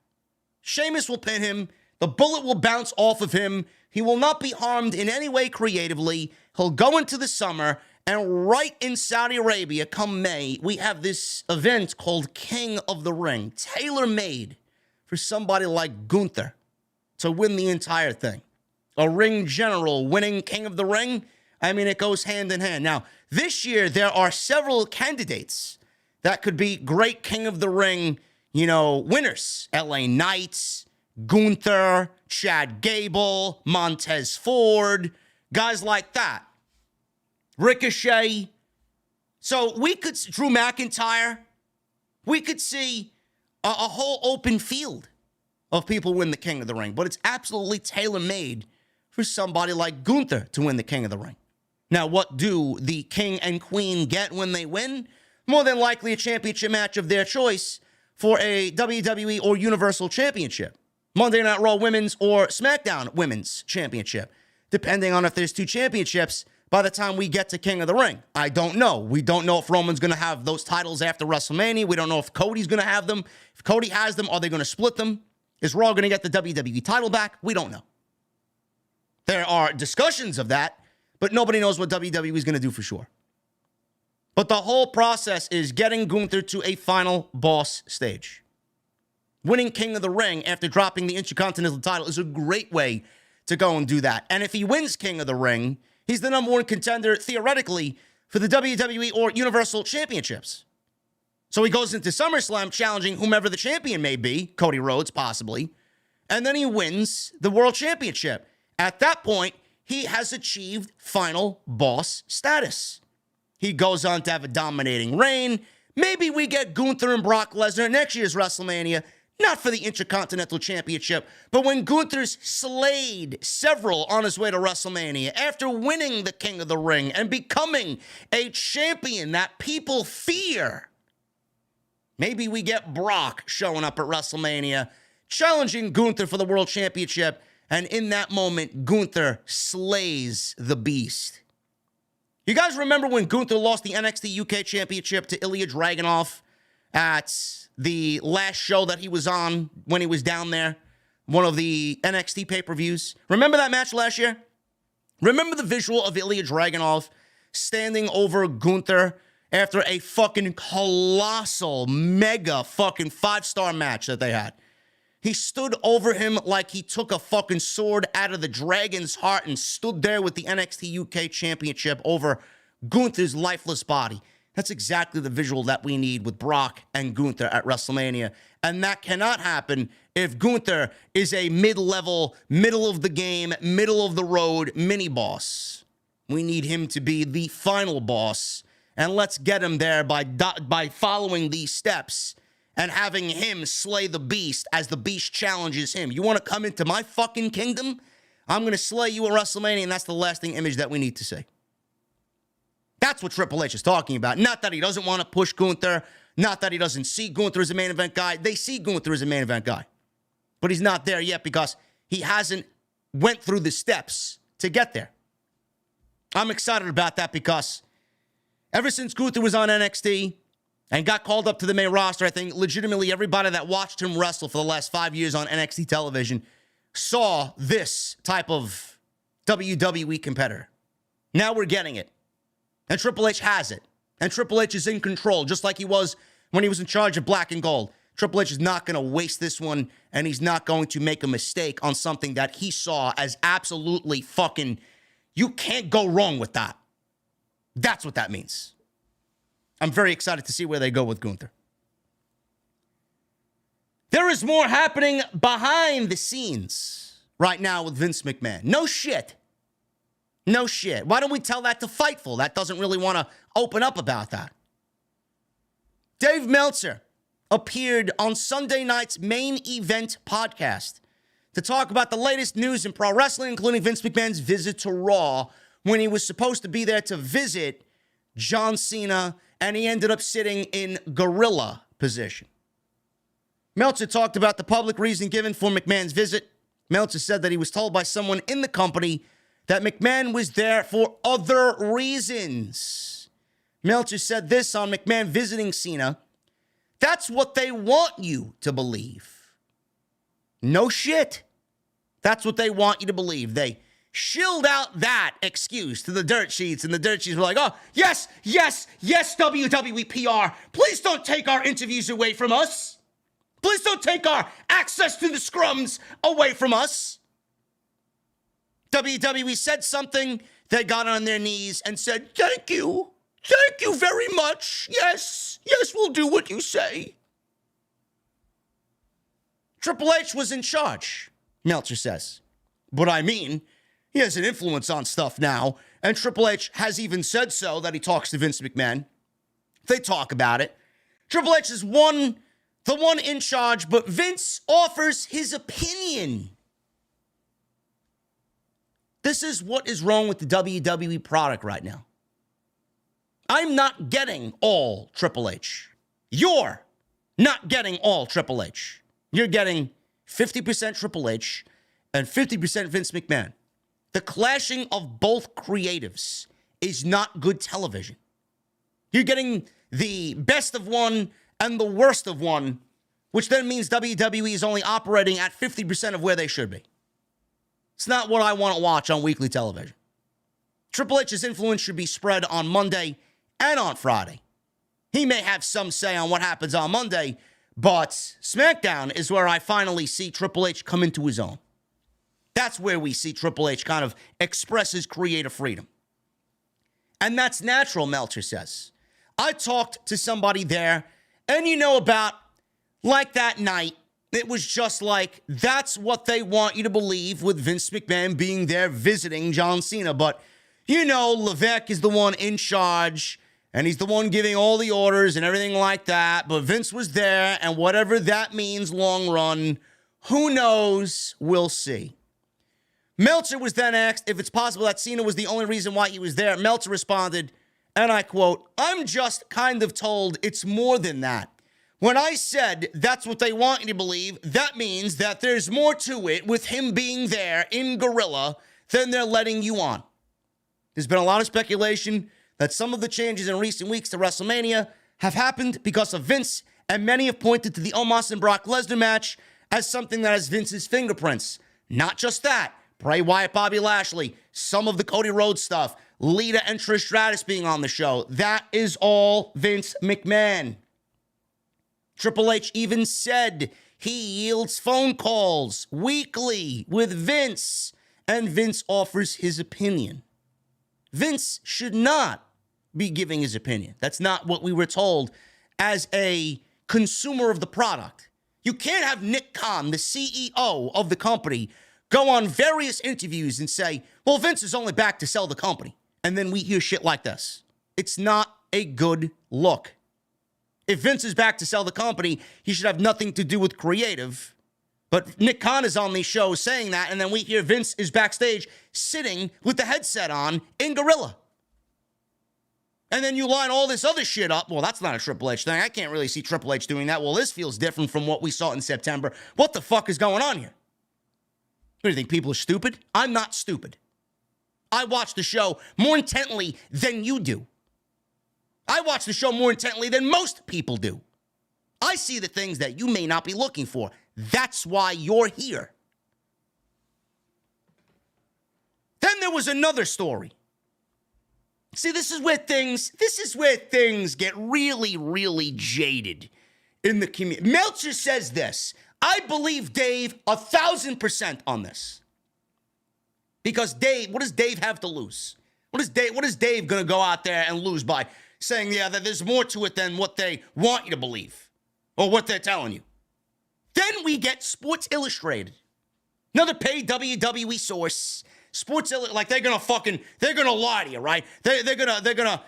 Sheamus will pin him. The bullet will bounce off of him. He will not be harmed in any way creatively. He'll go into the summer, and right in Saudi Arabia, come May, we have this event called King of the Ring, tailor-made for somebody like Gunther to win the entire thing. A ring general winning King of the Ring, I mean, it goes hand in hand. Now, this year, there are several candidates that could be great King of the Ring, winners. LA Knights, Gunther, Chad Gable, Montez Ford, guys like that. Ricochet. So we could, Drew McIntyre, we could see a whole open field of people win the King of the Ring, but it's absolutely tailor-made for somebody like Gunther to win the King of the Ring. Now, what do the King and Queen get when they win? More than likely a championship match of their choice for a WWE or Universal Championship, Monday Night Raw Women's or SmackDown Women's Championship, depending on if there's two championships by the time we get to King of the Ring. I don't know. We don't know if Roman's going to have those titles after WrestleMania. We don't know if Cody's going to have them. If Cody has them, are they going to split them? Is Raw going to get the WWE title back? We don't know. There are discussions of that, but nobody knows what WWE is going to do for sure. But the whole process is getting Gunther to a final boss stage. Winning King of the Ring after dropping the Intercontinental title is a great way to go and do that. And if he wins King of the Ring, he's the number one contender, theoretically, for the WWE or Universal Championships. So he goes into SummerSlam challenging whomever the champion may be, Cody Rhodes possibly, and then he wins the World Championship. At that point, he has achieved final boss status. He goes on to have a dominating reign. Maybe we get Gunther and Brock Lesnar at next year's WrestleMania, not for the Intercontinental Championship, but when Gunther's slayed several on his way to WrestleMania after winning the King of the Ring and becoming a champion that people fear. Maybe we get Brock showing up at WrestleMania, challenging Gunther for the World Championship, and in that moment, Gunther slays the Beast. You guys remember when Gunther lost the NXT UK Championship to Ilya Dragunov at the last show that he was on when he was down there, one of the NXT pay-per-views? Remember that match last year? Remember the visual of Ilya Dragunov standing over Gunther after a fucking colossal, mega fucking 5-star match that they had? He stood over him like he took a fucking sword out of the dragon's heart and stood there with the NXT UK Championship over Gunther's lifeless body. That's exactly the visual that we need with Brock and Gunther at WrestleMania. And that cannot happen if Gunther is a mid-level, middle-of-the-game, middle-of-the-road mini-boss. We need him to be the final boss. And let's get him there by following these steps and having him slay the Beast as the Beast challenges him. You want to come into my fucking kingdom? I'm going to slay you at WrestleMania, and that's the lasting image that we need to see. That's what Triple H is talking about. Not that he doesn't want to push Gunther. Not that he doesn't see Gunther as a main event guy. They see Gunther as a main event guy. But he's not there yet because he hasn't went through the steps to get there. I'm excited about that because ever since Gunther was on NXT and got called up to the main roster, I think legitimately everybody that watched him wrestle for the last 5 years on NXT television saw this type of WWE competitor. Now we're getting it. And Triple H has it. And Triple H is in control, just like he was when he was in charge of Black and Gold. Triple H is not going to waste this one, and he's not going to make a mistake on something that he saw as absolutely fucking, you can't go wrong with that. That's what that means. I'm very excited to see where they go with Gunther. There is more happening behind the scenes right now with Vince McMahon. No shit. No shit. Why don't we tell that to Fightful? That doesn't really want to open up about that. Dave Meltzer appeared on Sunday night's Main Event podcast to talk about the latest news in pro wrestling, including Vince McMahon's visit to Raw when he was supposed to be there to visit John Cena, and he ended up sitting in gorilla position. Meltzer talked about the public reason given for McMahon's visit. Meltzer said that he was told by someone in the company that McMahon was there for other reasons. Meltzer said this on McMahon visiting Cena. That's what they want you to believe. No shit. That's what they want you to believe. They shilled out that excuse to the dirt sheets, and the dirt sheets were like, oh, yes, WWE PR. Please don't take our interviews away from us. Please don't take our access to the scrums away from us. WWE said something, they got on their knees and said, thank you very much. Yes, we'll do what you say. Triple H was in charge, Meltzer says. But I mean, he has an influence on stuff now, and Triple H has even said so, that he talks to Vince McMahon. They talk about it. Triple H has won the one in charge, but Vince offers his opinion. This is what is wrong with the WWE product right now. I'm not getting all Triple H. You're not getting all Triple H. You're getting 50% Triple H and 50% Vince McMahon. The clashing of both creatives is not good television. You're getting the best of one and the worst of one, which then means WWE is only operating at 50% of where they should be. It's not what I want to watch on weekly television. Triple H's influence should be spread on Monday and on Friday. He may have some say on what happens on Monday, but SmackDown is where I finally see Triple H come into his own. That's where we see Triple H kind of express his creative freedom. And that's natural, Meltzer says. I talked to somebody there, and about, like that night, it was just like, that's what they want you to believe with Vince McMahon being there visiting John Cena. But, Levesque is the one in charge, and he's the one giving all the orders and everything like that. But Vince was there, and whatever that means long run, who knows? We'll see. Meltzer was then asked if it's possible that Cena was the only reason why he was there. Meltzer responded, and I quote, "I'm just kind of told it's more than that. When I said that's what they want you to believe, that means that there's more to it with him being there in Gorilla than they're letting you on." There's been a lot of speculation that some of the changes in recent weeks to WrestleMania have happened because of Vince, and many have pointed to the Omos and Brock Lesnar match as something that has Vince's fingerprints. Not just that. Bray Wyatt, Bobby Lashley, some of the Cody Rhodes stuff, Lita and Trish Stratus being on the show. That is all Vince McMahon. Triple H even said he yields phone calls weekly with Vince, and Vince offers his opinion. Vince should not be giving his opinion. That's not what we were told as a consumer of the product. You can't have Nick Khan, the CEO of the company, go on various interviews and say, well, Vince is only back to sell the company. And then we hear shit like this. It's not a good look. If Vince is back to sell the company, he should have nothing to do with creative. But Nick Khan is on these shows saying that, and then we hear Vince is backstage sitting with the headset on in Gorilla. And then you line all this other shit up. Well, that's not a Triple H thing. I can't really see Triple H doing that. Well, this feels different from what we saw in September. What the fuck is going on here? What do you think, people are stupid? I'm not stupid. I watch the show more intently than you do. I watch the show more intently than most people do. I see the things that you may not be looking for. That's why you're here. Then there was another story. See, this is where things get really, really jaded in the community. Meltzer says this. I believe Dave 1,000% on this. Because Dave, what does Dave have to lose? What is Dave going to go out there and lose by saying, yeah, that there's more to it than what they want you to believe or what they're telling you? Then we get Sports Illustrated, another paid WWE source. Sports Illustrated, like they're gonna lie to you, right? They're gonna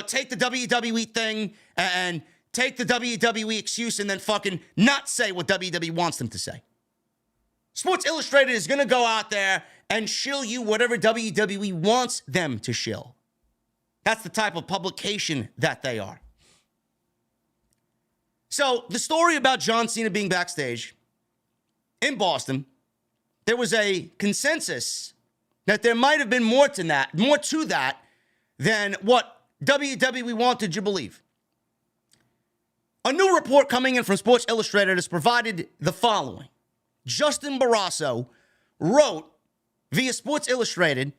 take the WWE thing and take the WWE excuse and then fucking not say what WWE wants them to say. Sports Illustrated is gonna go out there and shill you whatever WWE wants them to shill. That's the type of publication that they are. So the story about John Cena being backstage in Boston, there was a consensus that there might have been more to that than what WWE wanted you to believe. A new report coming in from Sports Illustrated has provided the following. Justin Barrasso wrote via Sports Illustrated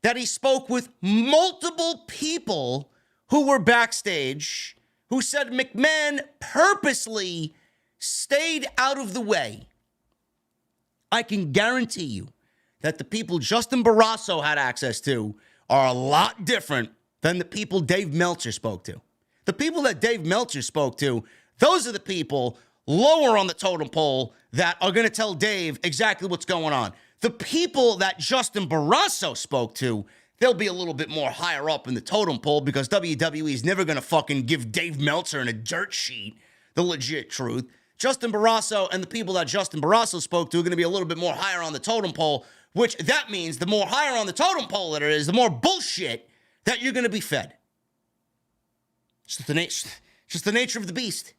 that he spoke with multiple people who were backstage who said McMahon purposely stayed out of the way. I can guarantee you that the people Justin Barrasso had access to are a lot different than the people Dave Meltzer spoke to. The people that Dave Meltzer spoke to, those are the people lower on the totem pole that are going to tell Dave exactly what's going on. The people that Justin Barrasso spoke to, they'll be a little bit more higher up in the totem pole because WWE is never going to fucking give Dave Meltzer in a dirt sheet the legit truth. Justin Barrasso and the people that Justin Barrasso spoke to are going to be a little bit more higher on the totem pole, which that means the more higher on the totem pole that it is, the more bullshit that you're going to be fed. It's just the nature of the beast.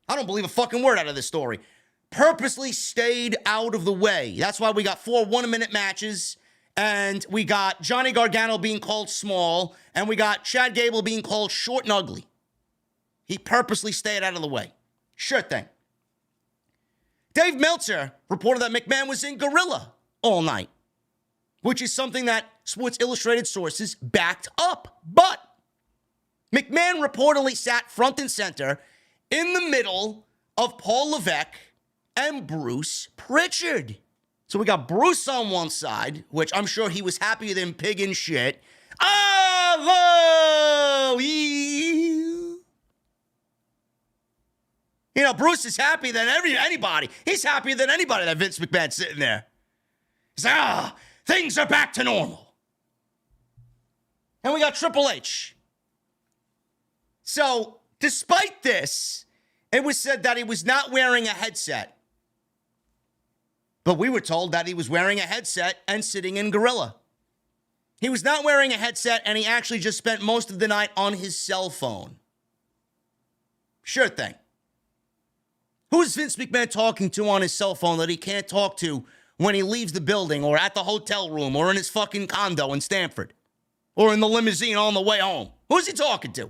I don't believe a fucking word out of this story. Purposely stayed out of the way. That's why we got 4 one-minute matches, and we got Johnny Gargano being called small, and we got Chad Gable being called short and ugly. He purposely stayed out of the way. Sure thing. Dave Meltzer reported that McMahon was in Gorilla all night, which is something that Sports Illustrated sources backed up. But McMahon reportedly sat front and center in the middle of Paul Levesque and Bruce Pritchard. So we got Bruce on one side, which I'm sure he was happier than pig in shit. Oh, you know, Bruce is happy than anybody. He's happier than anybody that Vince McMahon's sitting there. He's like, things are back to normal. And we got Triple H. So, despite this, it was said that he was not wearing a headset. But we were told that he was wearing a headset and sitting in Gorilla. He was not wearing a headset, and he actually just spent most of the night on his cell phone. Sure thing. Who is Vince McMahon talking to on his cell phone that he can't talk to when he leaves the building or at the hotel room or in his fucking condo in Stamford or in the limousine on the way home? Who's he talking to?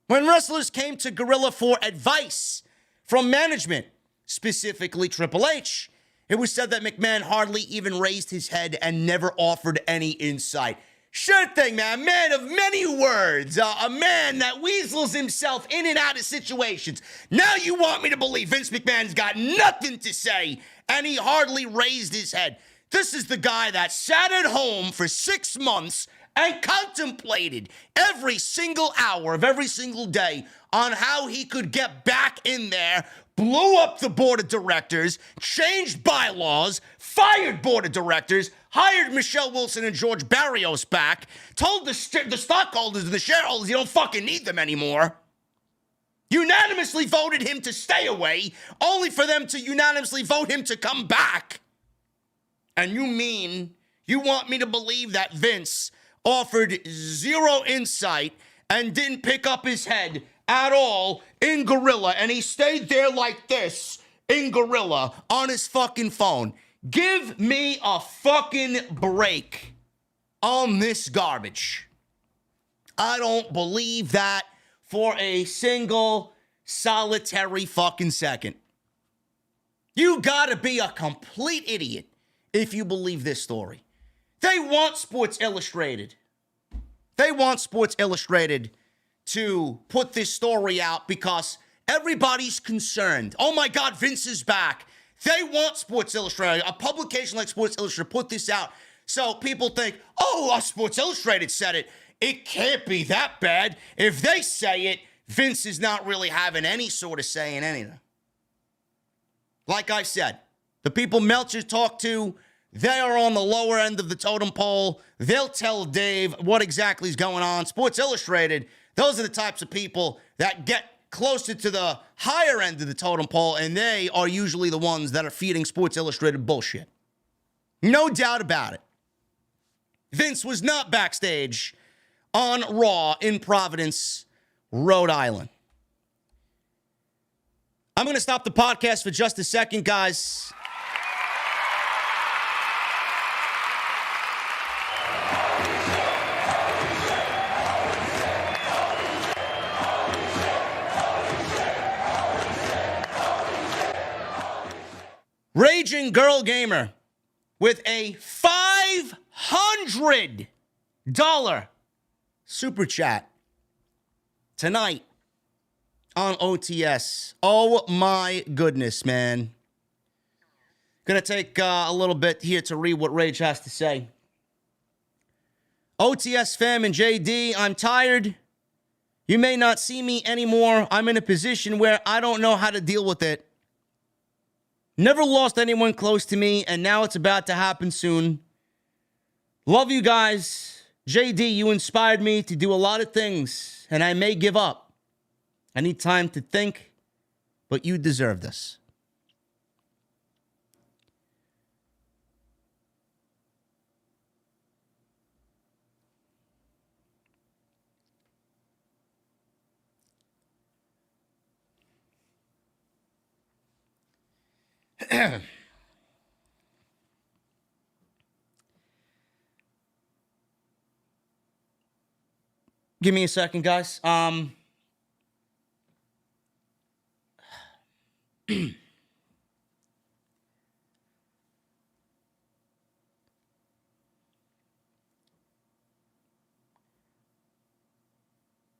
When wrestlers came to Gorilla for advice from management, specifically Triple H, it was said that McMahon hardly even raised his head and never offered any insight. Sure thing, man. Man of many words. A man that weasels himself in and out of situations. Now you want me to believe Vince McMahon's got nothing to say, and he hardly raised his head. This is the guy that sat at home for 6 months and contemplated every single hour of every single day on how he could get back in there, blew up the board of directors, changed bylaws, fired board of directors, hired Michelle Wilson and George Barrios back, told the stockholders and the shareholders you don't fucking need them anymore, unanimously voted him to stay away, only for them to unanimously vote him to come back. And you mean you want me to believe that Vince offered zero insight and didn't pick up his head at all in Gorilla, and he stayed there like this in Gorilla on his fucking phone? Give me a fucking break on this garbage. I don't believe that for a single solitary fucking second. You gotta be a complete idiot if you believe this story. They want Sports Illustrated. They want Sports Illustrated to put this story out because everybody's concerned. Oh my God, Vince is back. They want Sports Illustrated, a publication like Sports Illustrated, put this out so people think, oh, Sports Illustrated said it. It can't be that bad. If they say it, Vince is not really having any sort of say in anything. Like I said, the people Meltzer talked to, they are on the lower end of the totem pole. They'll tell Dave what exactly is going on. Sports Illustrated, those are the types of people that get closer to the higher end of the totem pole, and they are usually the ones that are feeding Sports Illustrated bullshit. No doubt about it. Vince was not backstage on Raw in Providence, Rhode Island. I'm going to stop the podcast for just a second, guys. Raging Girl Gamer with a $500 super chat tonight on OTS. Oh my goodness, man. Gonna take a little bit here to read what Rage has to say. OTS fam and JD, I'm tired. You may not see me anymore. I'm in a position where I don't know how to deal with it. Never lost anyone close to me, and now it's about to happen soon. Love you guys. JD, you inspired me to do a lot of things, and I may give up. I need time to think but you deserve this. Give me a second, guys.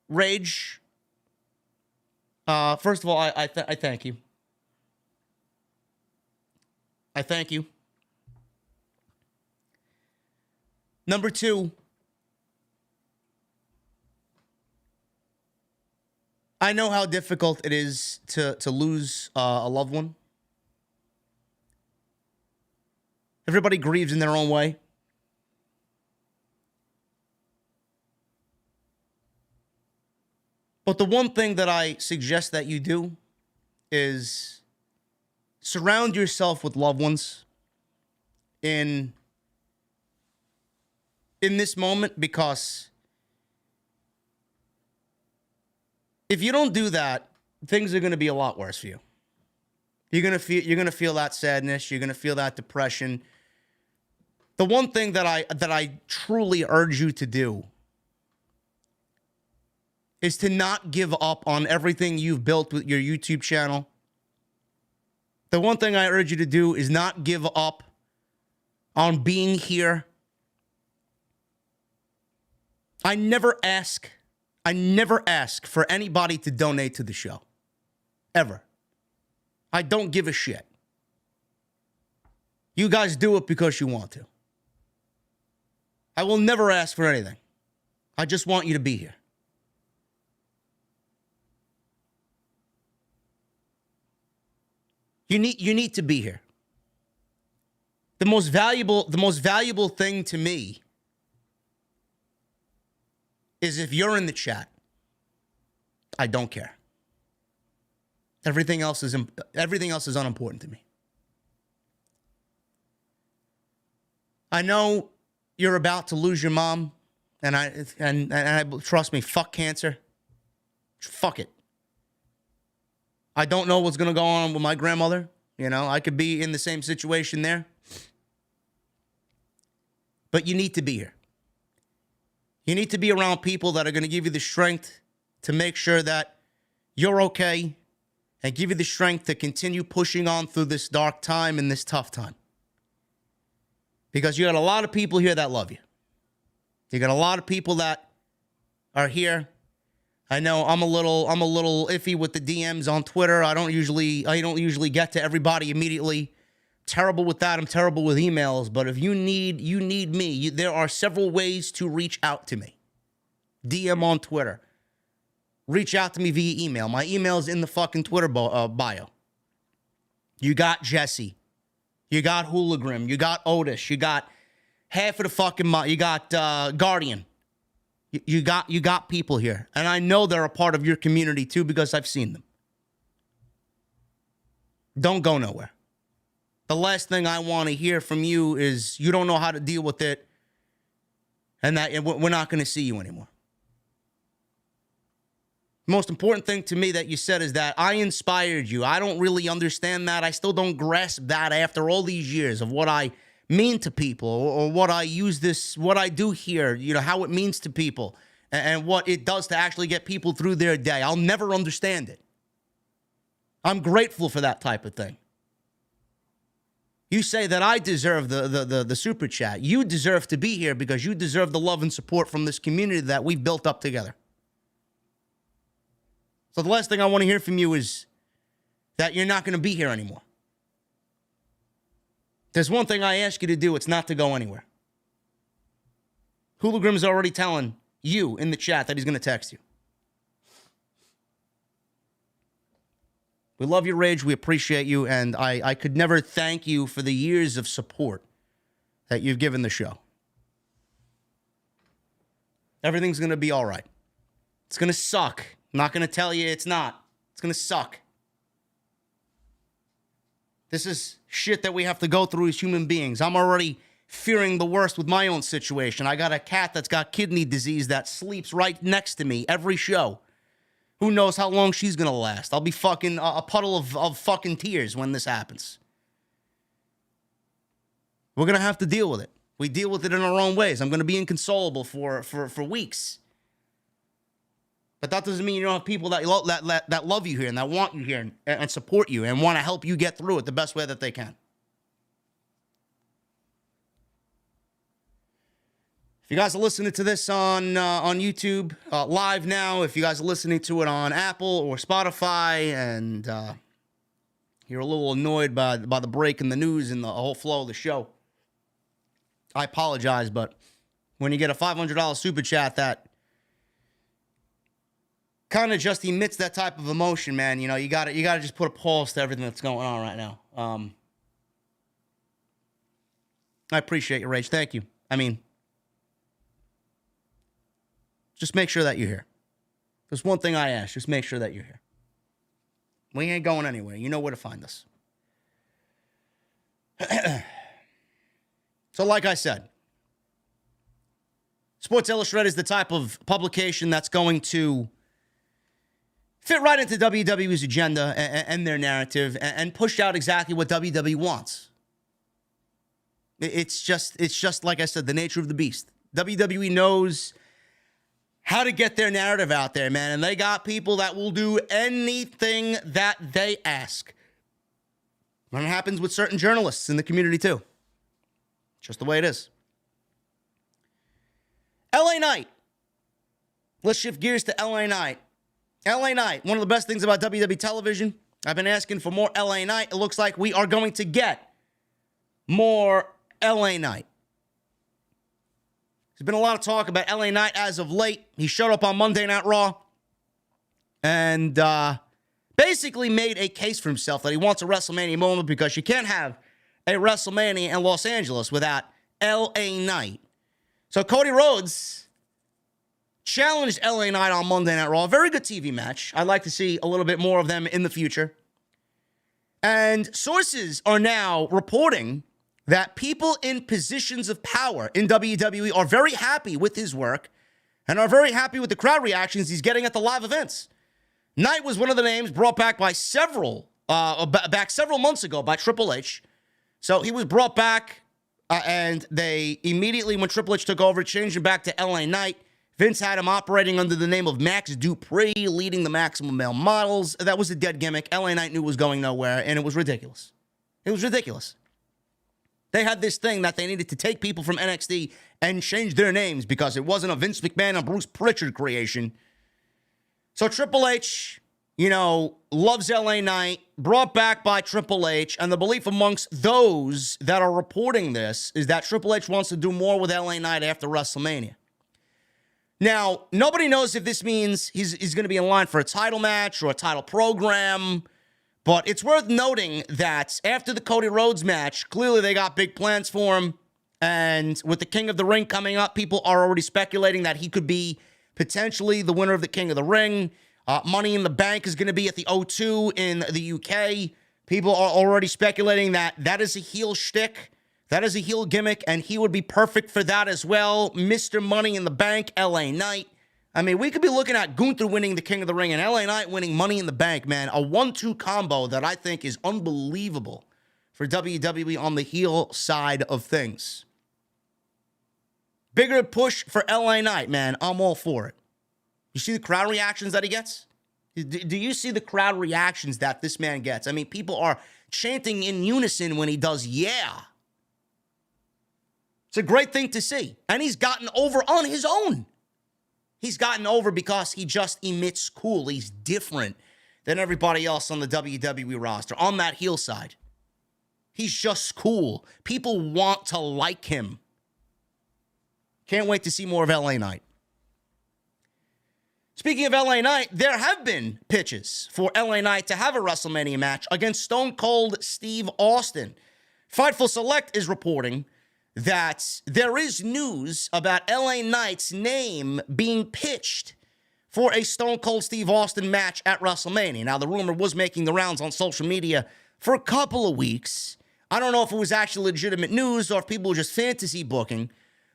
Rage. First of all, I thank you. I thank you. Number two, I know how difficult it is to lose a loved one. Everybody grieves in their own way. But the one thing that I suggest that you do is surround yourself with loved ones in this moment, because if you don't do that, things are going to be a lot worse for you. You're going to feel that sadness, you're going to feel that depression. The one thing that I truly urge you to do is to not give up on everything you've built with your YouTube channel. The one thing I urge you to do is not give up on being here. I never ask for anybody to donate to the show. Ever. I don't give a shit. You guys do it because you want to. I will never ask for anything. I just want you to be here. You need to be here. The most valuable thing to me is if you're in the chat. I don't care. Everything else is unimportant to me. I know you're about to lose your mom, and I trust me, fuck cancer. Fuck it. I don't know what's going to go on with my grandmother. You know, I could be in the same situation there. But you need to be here. You need to be around people that are going to give you the strength to make sure that you're okay and give you the strength to continue pushing on through this dark time and this tough time. Because you got a lot of people here that love you. You got a lot of people that are here. I know I'm a little iffy with the DMs on Twitter. I don't usually get to everybody immediately. Terrible with that. I'm terrible with emails. But if you need me, there are several ways to reach out to me. DM on Twitter. Reach out to me via email. My email's in the fucking Twitter bio. You got Jesse. You got Hooligram. You got Otis. You got half of the fucking... You got Guardian. You got people here. And I know they're a part of your community too because I've seen them. Don't go nowhere. The last thing I want to hear from you is you don't know how to deal with it and that we're not going to see you anymore. The most important thing to me that you said is that I inspired you. I don't really understand that. I still don't grasp that after all these years of what I mean to people or what I do here, you know, how it means to people and what it does to actually get people through their day. I'll never understand it. I'm grateful for that type of thing. You say that I deserve the super chat. You deserve to be here because you deserve the love and support from this community that we've built up together. So the last thing I want to hear from you is that you're not going to be here anymore. There's one thing I ask you to do. It's not to go anywhere. Hooligram's already telling you in the chat that he's going to text you. We love your rage. We appreciate you. And I could never thank you for the years of support that you've given the show. Everything's going to be all right. It's going to suck. I'm not going to tell you it's not. It's going to suck. This is shit that we have to go through as human beings. I'm already fearing the worst with my own situation. I got a cat that's got kidney disease that sleeps right next to me every show. Who knows how long she's going to last? I'll be fucking a puddle of fucking tears when this happens. We're going to have to deal with it. We deal with it in our own ways. I'm going to be inconsolable for weeks. But that doesn't mean you don't have people that love you here and that want you here and support you and want to help you get through it the best way that they can. If you guys are listening to this on YouTube live now, if you guys are listening to it on Apple or Spotify and you're a little annoyed by the break in the news and the whole flow of the show, I apologize, but when you get a $500 super chat that kind of just emits that type of emotion, man, you know, you gotta just put a pause to everything that's going on right now. I appreciate your rage. Thank you. I mean, just make sure that you're here. There's one thing I ask. Just make sure that you're here. We ain't going anywhere. You know where to find us. So like I said, Sports Illustrated is the type of publication that's going to fit right into WWE's agenda and their narrative and push out exactly what WWE wants. It's just like I said, the nature of the beast. WWE knows how to get their narrative out there, man. And they got people that will do anything that they ask. And it happens with certain journalists in the community, too. Just the way it is. LA Knight. Let's shift gears to LA Knight. LA Knight, one of the best things about WWE television. I've been asking for more LA Knight. It looks like we are going to get more LA Knight. There's been a lot of talk about LA Knight as of late. He showed up on Monday Night Raw and basically made a case for himself that he wants a WrestleMania moment because you can't have a WrestleMania in Los Angeles without LA Knight. So Cody Rhodes challenged LA Knight on Monday Night Raw. A very good TV match. I'd like to see a little bit more of them in the future. And sources are now reporting that people in positions of power in WWE are very happy with his work and are very happy with the crowd reactions he's getting at the live events. Knight was one of the names brought back by several months ago by Triple H. So he was brought back, and they immediately, when Triple H took over, changed him back to LA Knight. Vince had him operating under the name of Max Dupree, leading the Maximum Male Models. That was a dead gimmick. LA Knight knew it was going nowhere, and it was ridiculous. It was ridiculous. They had this thing that they needed to take people from NXT and change their names because it wasn't a Vince McMahon and Bruce Pritchard creation. So Triple H, you know, loves LA Knight, brought back by Triple H, and the belief amongst those that are reporting this is that Triple H wants to do more with LA Knight after WrestleMania. Now, nobody knows if this means he's going to be in line for a title match or a title program, but it's worth noting that after the Cody Rhodes match, clearly they got big plans for him, and with the King of the Ring coming up, people are already speculating that he could be potentially the winner of the King of the Ring. Money in the Bank is going to be at the O2 in the UK. People are already speculating that that is a heel shtick. That is a heel gimmick, and he would be perfect for that as well. Mr. Money in the Bank, LA Knight. I mean, we could be looking at Gunther winning the King of the Ring and LA Knight winning Money in the Bank, man. A 1-2 combo that I think is unbelievable for WWE on the heel side of things. Bigger push for LA Knight, man. I'm all for it. You see the crowd reactions that he gets? Do you see the crowd reactions that this man gets? I mean, people are chanting in unison when he does, yeah. It's a great thing to see. And he's gotten over on his own. He's gotten over because he just emits cool. He's different than everybody else on the WWE roster, on that heel side. He's just cool. People want to like him. Can't wait to see more of LA Knight. Speaking of LA Knight, there have been pitches for LA Knight to have a WrestleMania match against Stone Cold Steve Austin. Fightful Select is reporting that there is news about LA Knight's name being pitched for a Stone Cold Steve Austin match at WrestleMania. Now, the rumor was making the rounds on social media for a couple of weeks. I don't know if it was actually legitimate news or if people were just fantasy booking,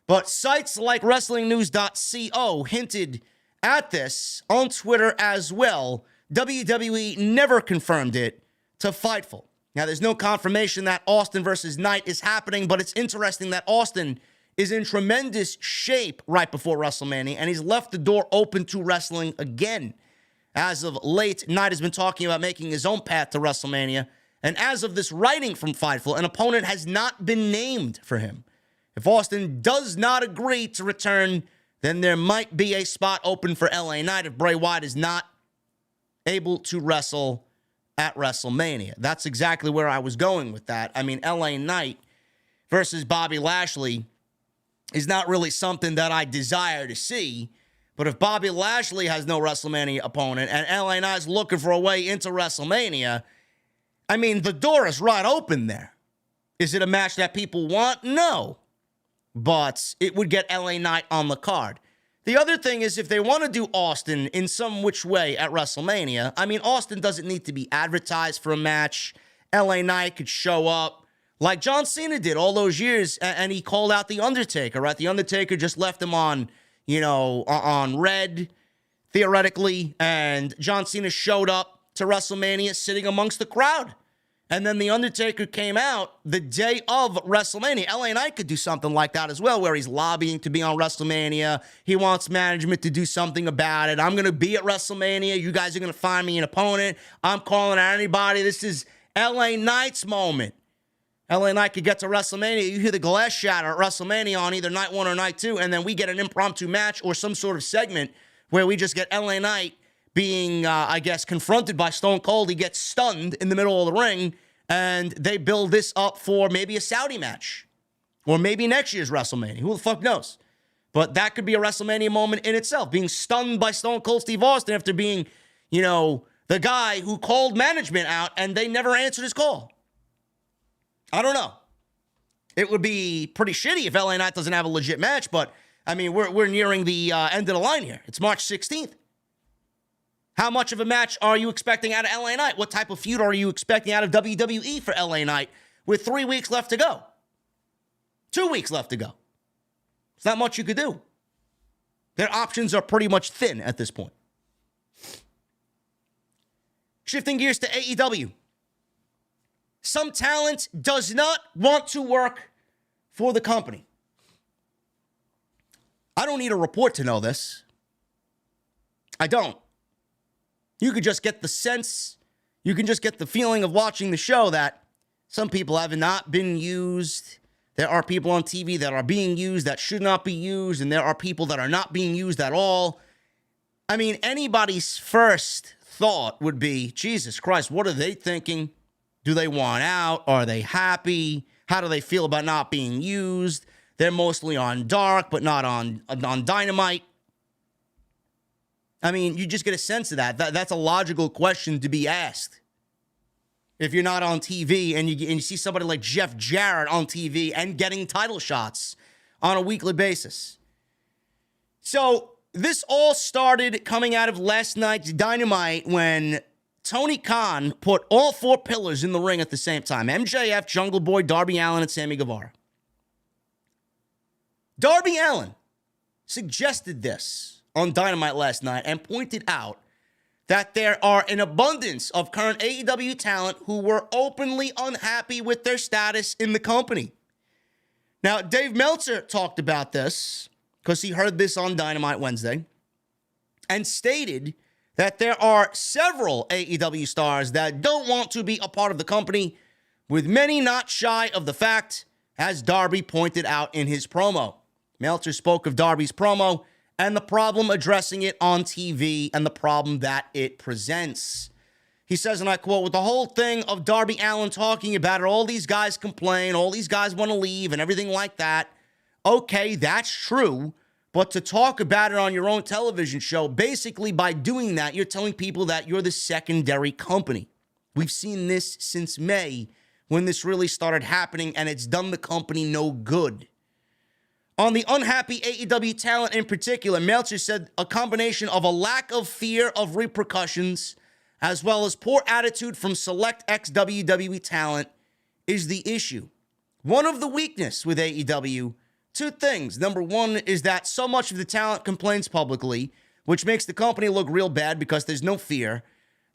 but sites like WrestlingNews.co hinted at this on Twitter as well. WWE never confirmed it to Fightful. Now, there's no confirmation that Austin versus Knight is happening, but it's interesting that Austin is in tremendous shape right before WrestleMania, and he's left the door open to wrestling again. As of late, Knight has been talking about making his own path to WrestleMania, and as of this writing from Fightful, an opponent has not been named for him. If Austin does not agree to return, then there might be a spot open for LA Knight if Bray Wyatt is not able to wrestle at WrestleMania. That's exactly where I was going with that. I mean, LA Knight versus Bobby Lashley is not really something that I desire to see. But if Bobby Lashley has no WrestleMania opponent and LA Knight's looking for a way into WrestleMania, I mean, the door is right open there. Is it a match that people want? No. But it would get LA Knight on the card. The other thing is, if they want to do Austin in some which way at WrestleMania, I mean, Austin doesn't need to be advertised for a match. LA Knight could show up like John Cena did all those years, and he called out The Undertaker, right? The Undertaker just left him on, on red, theoretically, and John Cena showed up to WrestleMania sitting amongst the crowd. And then The Undertaker came out the day of WrestleMania. LA Knight could do something like that as well, where he's lobbying to be on WrestleMania. He wants management to do something about it. I'm going to be at WrestleMania. You guys are going to find me an opponent. I'm calling out anybody. This is LA Knight's moment. LA Knight could get to WrestleMania. You hear the glass shatter at WrestleMania on either night one or night two, and then we get an impromptu match or some sort of segment where we just get LA Knight being, confronted by Stone Cold. He gets stunned in the middle of the ring, and they build this up for maybe a Saudi match or maybe next year's WrestleMania. Who the fuck knows? But that could be a WrestleMania moment in itself, being stunned by Stone Cold Steve Austin after being, the guy who called management out and they never answered his call. I don't know. It would be pretty shitty if LA Knight doesn't have a legit match, but, I mean, we're nearing the end of the line here. It's March 16th. How much of a match are you expecting out of LA Knight? What type of feud are you expecting out of WWE for LA Knight with 3 weeks left to go? 2 weeks left to go. It's not much you could do. Their options are pretty much thin at this point. Shifting gears to AEW. Some talent does not want to work for the company. I don't need a report to know this. I don't. You could just get the sense, you can just get the feeling of watching the show that some people have not been used. There are people on TV that are being used that should not be used, and there are people that are not being used at all. I mean, anybody's first thought would be, Jesus Christ, what are they thinking? Do they want out? Are they happy? How do they feel about not being used? They're mostly on Dark, but not on Dynamite. I mean, you just get a sense of that. That's a logical question to be asked. If you're not on TV and you see somebody like Jeff Jarrett on TV and getting title shots on a weekly basis. So this all started coming out of last night's Dynamite when Tony Khan put all four pillars in the ring at the same time. MJF, Jungle Boy, Darby Allin, and Sammy Guevara. Darby Allin suggested this on Dynamite last night and pointed out that there are an abundance of current AEW talent who were openly unhappy with their status in the company. Now, Dave Meltzer talked about this because he heard this on Dynamite Wednesday and stated that there are several AEW stars that don't want to be a part of the company, with many not shy of the fact, as Darby pointed out in his promo. Meltzer spoke of Darby's promo and the problem addressing it on TV and the problem that it presents. He says, and I quote, with the whole thing of Darby Allin talking about it, all these guys complain, all these guys want to leave and everything like that. Okay, that's true. But to talk about it on your own television show, basically by doing that, you're telling people that you're the secondary company. We've seen this since May when this really started happening, and it's done the company no good. On the unhappy AEW talent in particular, Meltzer said a combination of a lack of fear of repercussions, as well as poor attitude from select ex-WWE talent, is the issue. One of the weakness with AEW, two things. Number one is that so much of the talent complains publicly, which makes the company look real bad because there's no fear.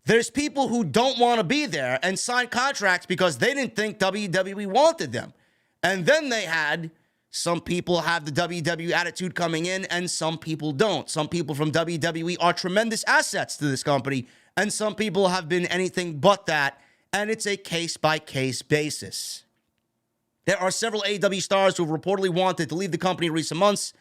There's people who don't want to be there and sign contracts because they didn't think WWE wanted them. And then they had some people have the WWE attitude coming in and some people don't. Some people from WWE are tremendous assets to this company and some people have been anything but that. And it's a case-by-case basis. There are several AEW stars who have reportedly wanted to leave the company in recent months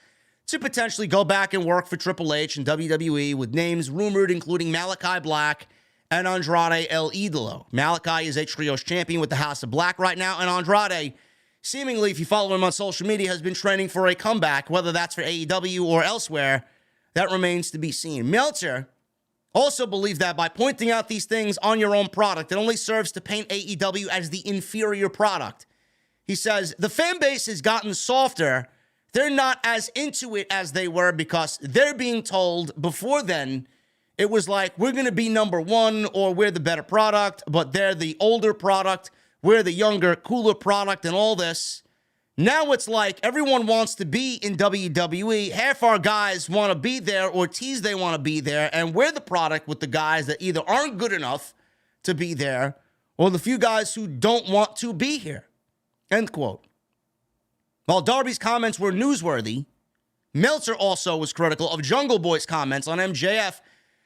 to potentially go back and work for Triple H and WWE, with names rumored including Malachi Black and Andrade El Idolo. Malachi is a trios champion with the House of Black right now, and Andrade, seemingly, if you follow him on social media, has been training for a comeback, whether that's for AEW or elsewhere. That remains to be seen. Meltzer also believes that by pointing out these things on your own product, it only serves to paint AEW as the inferior product. He says, the fan base has gotten softer. They're not as into it as they were because they're being told before then it was like, we're going to be number one or we're the better product, but they're the older product. We're the younger, cooler product and all this. Now it's like everyone wants to be in WWE. Half our guys want to be there or tease they want to be there. And we're the product with the guys that either aren't good enough to be there or the few guys who don't want to be here. End quote. While Darby's comments were newsworthy, Meltzer also was critical of Jungle Boy's comments on MJF,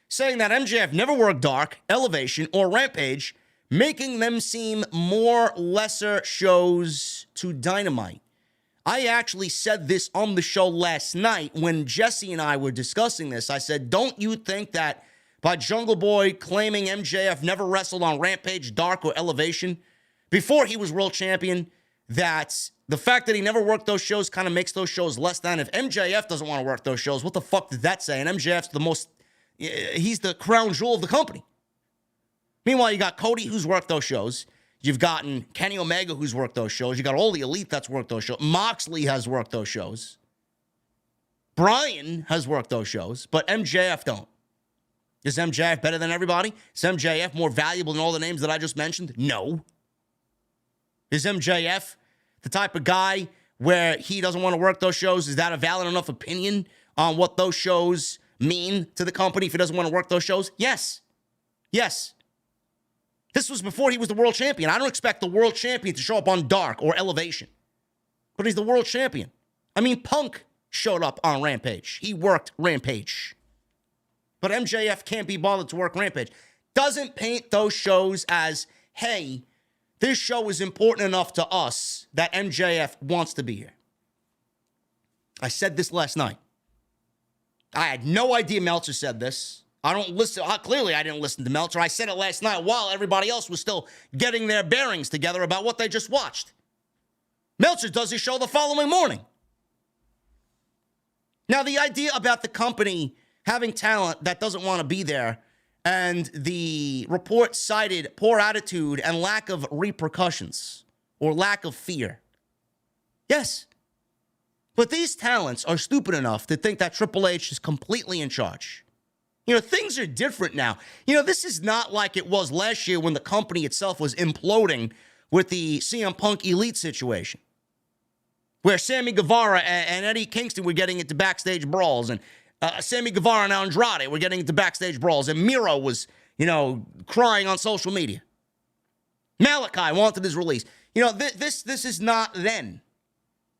saying that MJF never worked Dark, Elevation, or Rampage, making them seem more lesser shows to Dynamite. I actually said this on the show last night when Jesse and I were discussing this. I said, don't you think that by Jungle Boy claiming MJF never wrestled on Rampage, Dark, or Elevation before he was world champion, that the fact that he never worked those shows kind of makes those shows less than? If MJF doesn't want to work those shows, what the fuck did that say? And MJF's he's the crown jewel of the company. Meanwhile, you got Cody, who's worked those shows. You've gotten Kenny Omega, who's worked those shows. You got all the elite that's worked those shows. Moxley has worked those shows. Bryan has worked those shows, but MJF don't. Is MJF better than everybody? Is MJF more valuable than all the names that I just mentioned? No. Is MJF the type of guy where he doesn't want to work those shows? Is that a valid enough opinion on what those shows mean to the company if he doesn't want to work those shows? Yes. Yes. This was before he was the world champion. I don't expect the world champion to show up on Dark or Elevation. But he's the world champion. I mean, Punk showed up on Rampage. He worked Rampage. But MJF can't be bothered to work Rampage. Doesn't paint those shows as, hey, this show is important enough to us that MJF wants to be here. I said this last night. I had no idea Meltzer said this. I don't listen. Clearly, I didn't listen to Meltzer. I said it last night while everybody else was still getting their bearings together about what they just watched. Meltzer does his show the following morning. Now, the idea about the company having talent that doesn't want to be there, and the report cited poor attitude and lack of repercussions or lack of fear. Yes. But these talents are stupid enough to think that Triple H is completely in charge. You know, things are different now. You know, this is not like it was last year when the company itself was imploding with the CM Punk Elite situation, where Sammy Guevara and Eddie Kingston were getting into backstage brawls, and Sammy Guevara and Andrade were getting into backstage brawls, and Miro was, crying on social media. Malachi wanted his release. You know, this is not then.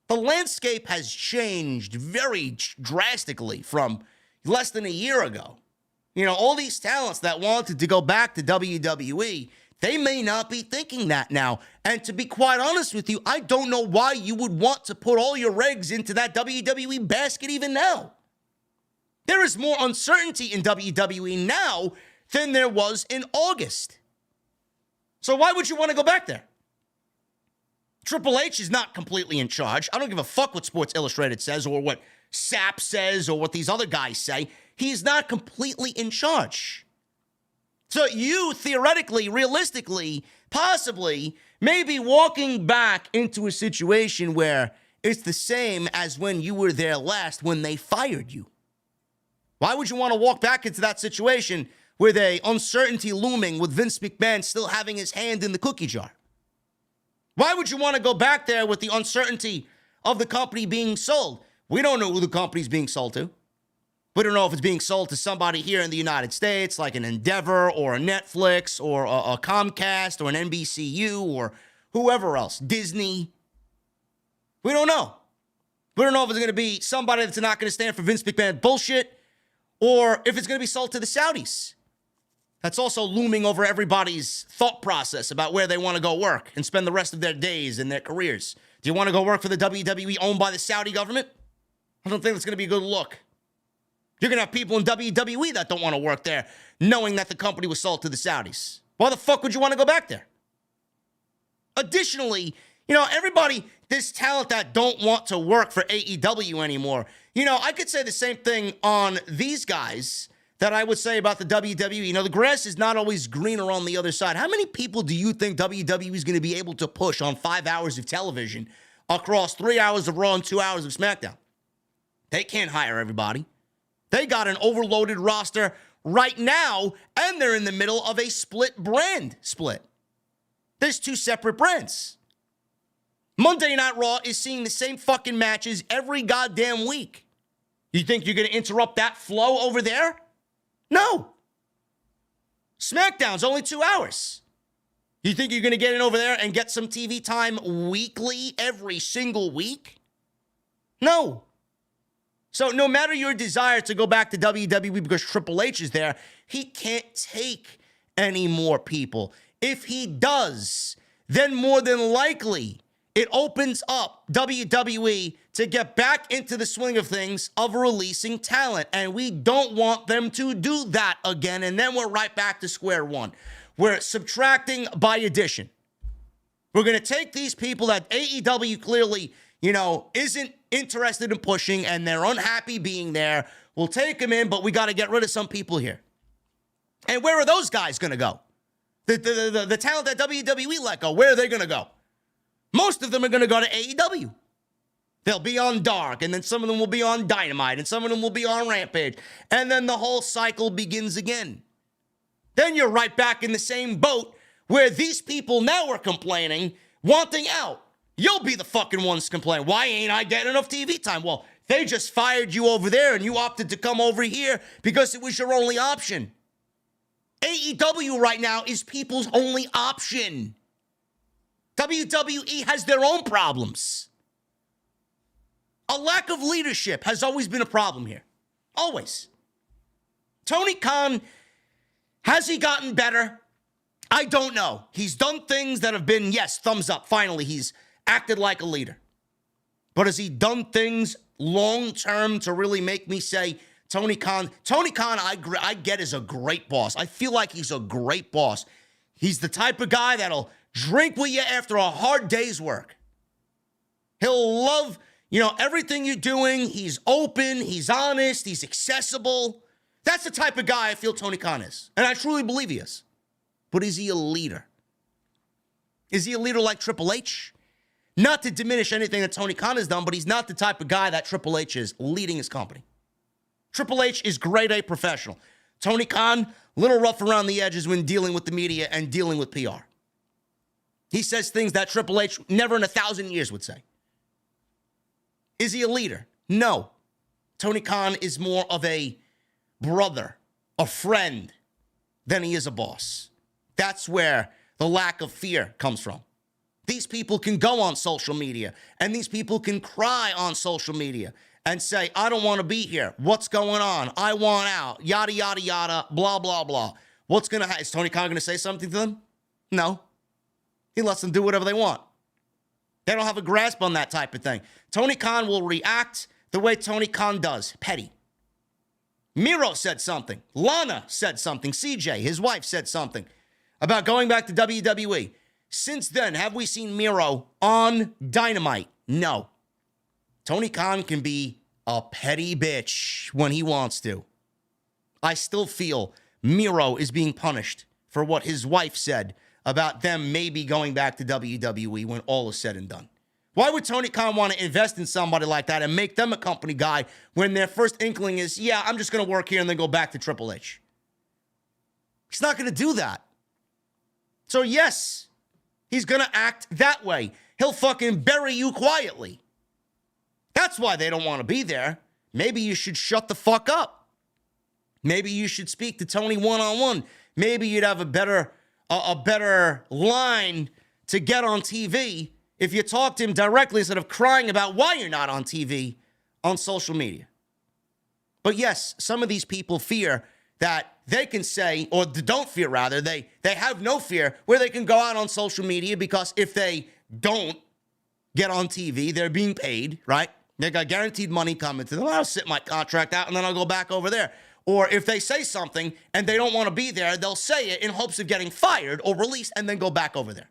The landscape has changed very drastically from less than a year ago. You know, all these talents that wanted to go back to WWE, they may not be thinking that now. And to be quite honest with you, I don't know why you would want to put all your eggs into that WWE basket even now. There is more uncertainty in WWE now than there was in August. So why would you want to go back there? Triple H is not completely in charge. I don't give a fuck what Sports Illustrated says or what SAP says or what these other guys say. He's not completely in charge. So you theoretically, realistically, possibly may be walking back into a situation where it's the same as when you were there last when they fired you. Why would you want to walk back into that situation with a uncertainty looming with Vince McMahon still having his hand in the cookie jar? Why would you want to go back there with the uncertainty of the company being sold? We don't know who the company's being sold to. We don't know if it's being sold to somebody here in the United States, like an Endeavor or a Netflix or a Comcast or an NBCU or whoever else, Disney. We don't know. We don't know if it's going to be somebody that's not going to stand for Vince McMahon bullshit or if it's going to be sold to the Saudis. That's also looming over everybody's thought process about where they want to go work and spend the rest of their days and their careers. Do you want to go work for the WWE owned by the Saudi government? I don't think that's going to be a good look. You're going to have people in WWE that don't want to work there, knowing that the company was sold to the Saudis. Why the fuck would you want to go back there? Additionally, everybody, this talent that don't want to work for AEW anymore, I could say the same thing on these guys that I would say about the WWE. The grass is not always greener on the other side. How many people do you think WWE is going to be able to push on 5 hours of television across 3 hours of Raw and 2 hours of SmackDown? They can't hire everybody. They got an overloaded roster right now, and they're in the middle of a brand split. There's 2 separate brands. Monday Night Raw is seeing the same fucking matches every goddamn week. You think you're going to interrupt that flow over there? No. SmackDown's only 2 hours. You think you're going to get in over there and get some TV time weekly, every single week? No. So no matter your desire to go back to WWE because Triple H is there, he can't take any more people. If he does, then more than likely it opens up WWE to get back into the swing of things of releasing talent. And we don't want them to do that again. And then we're right back to square one. We're subtracting by addition. We're going to take these people that AEW clearly, isn't interested in pushing and they're unhappy being there. We'll take them in, but we got to get rid of some people here. And where are those guys going to go? The talent that WWE let go, where are they going to go? Most of them are going to go to AEW. They'll be on Dark, and then some of them will be on Dynamite, and some of them will be on Rampage. And then the whole cycle begins again. Then you're right back in the same boat where these people now are complaining, wanting out. You'll be the fucking ones complaining. Why ain't I getting enough TV time? Well, they just fired you over there, and you opted to come over here because it was your only option. AEW right now is people's only option. WWE has their own problems. A lack of leadership has always been a problem here. Always. Tony Khan, has he gotten better? I don't know. He's done things that have been, yes, thumbs up. Finally, he's acted like a leader. But has he done things long-term to really make me say, Tony Khan, I get is a great boss. I feel like he's a great boss. He's the type of guy that'll drink with you after a hard day's work. He'll love, everything you're doing. He's open, he's honest, he's accessible. That's the type of guy I feel Tony Khan is. And I truly believe he is. But is he a leader? Is he a leader like Triple H? Not to diminish anything that Tony Khan has done, but he's not the type of guy that Triple H is leading his company. Triple H is grade A professional. Tony Khan, little rough around the edges when dealing with the media and dealing with PR. He says things that Triple H never in 1,000 years would say. Is he a leader? No. Tony Khan is more of a brother, a friend, than he is a boss. That's where the lack of fear comes from. These people can go on social media, and these people can cry on social media and say, I don't want to be here. What's going on? I want out. Yada, yada, yada, blah, blah, blah. What's going to happen? Is Tony Khan going to say something to them? No. He lets them do whatever they want. They don't have a grasp on that type of thing. Tony Khan will react the way Tony Khan does, petty. Miro said something. Lana said something. CJ, his wife, said something about going back to WWE. Since then, have we seen Miro on Dynamite? No. Tony Khan can be a petty bitch when he wants to. I still feel Miro is being punished for what his wife said about them maybe going back to WWE when all is said and done. Why would Tony Khan want to invest in somebody like that and make them a company guy when their first inkling is, yeah, I'm just going to work here and then go back to Triple H? He's not going to do that. So yes, he's going to act that way. He'll fucking bury you quietly. That's why they don't want to be there. Maybe you should shut the fuck up. Maybe you should speak to Tony one-on-one. Maybe you'd have a better line to get on TV if you talk to him directly instead of crying about why you're not on TV on social media. But yes, some of these people fear that they can say, or don't fear rather, they have no fear where they can go out on social media because if they don't get on TV, they're being paid, right? They got guaranteed money coming to them. I'll sit my contract out and then I'll go back over there. Or if they say something and they don't want to be there, they'll say it in hopes of getting fired or released and then go back over there.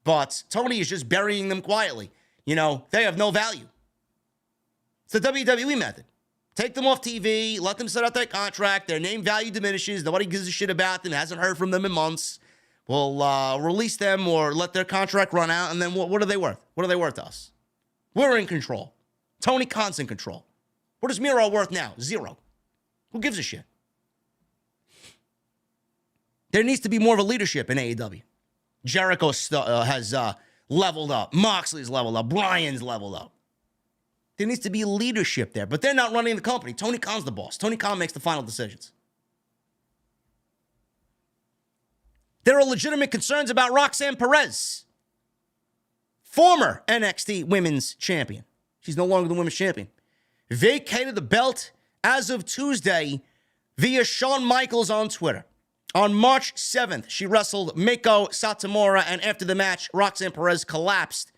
But Tony is just burying them quietly. You know, they have no value. It's the WWE method. Take them off TV, let them set out their contract, their name value diminishes, nobody gives a shit about them, hasn't heard from them in months. We'll release them or let their contract run out, and then what are they worth? What are they worth to us? We're in control. Tony Khan's in control. What is Miro worth now? 0. Who gives a shit? There needs to be more of a leadership in AEW. Jericho has leveled up. Moxley's leveled up. Bryan's leveled up. There needs to be leadership there, but they're not running the company. Tony Khan's the boss. Tony Khan makes the final decisions. There are legitimate concerns about Roxanne Perez, former NXT Women's Champion. She's no longer the Women's Champion. Vacated the belt as of Tuesday via Shawn Michaels on Twitter. On March 7th, she wrestled Meiko Satomura, and after the match, Roxanne Perez collapsed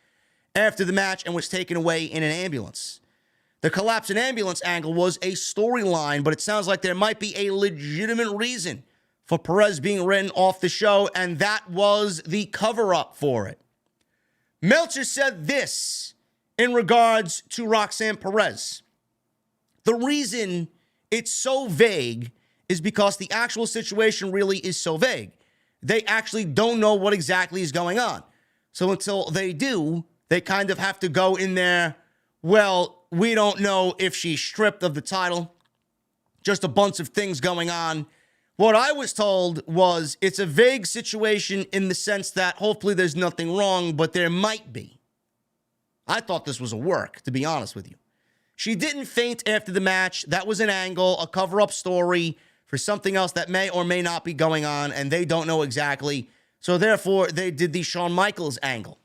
after the match and was taken away in an ambulance. The collapse and ambulance angle was a storyline, but it sounds like there might be a legitimate reason for Perez being written off the show, and that was the cover-up for it. Meltzer said this in regards to Roxanne Perez. The reason it's so vague is because the actual situation really is so vague. They actually don't know what exactly is going on. So until they do, they kind of have to go in there, well, we don't know if she's stripped of the title. Just a bunch of things going on. What I was told was it's a vague situation in the sense that hopefully there's nothing wrong, but there might be. I thought this was a work, to be honest with you. She didn't faint after the match. That was an angle, a cover-up story for something else that may or may not be going on, and they don't know exactly. So therefore, they did the Shawn Michaels angle.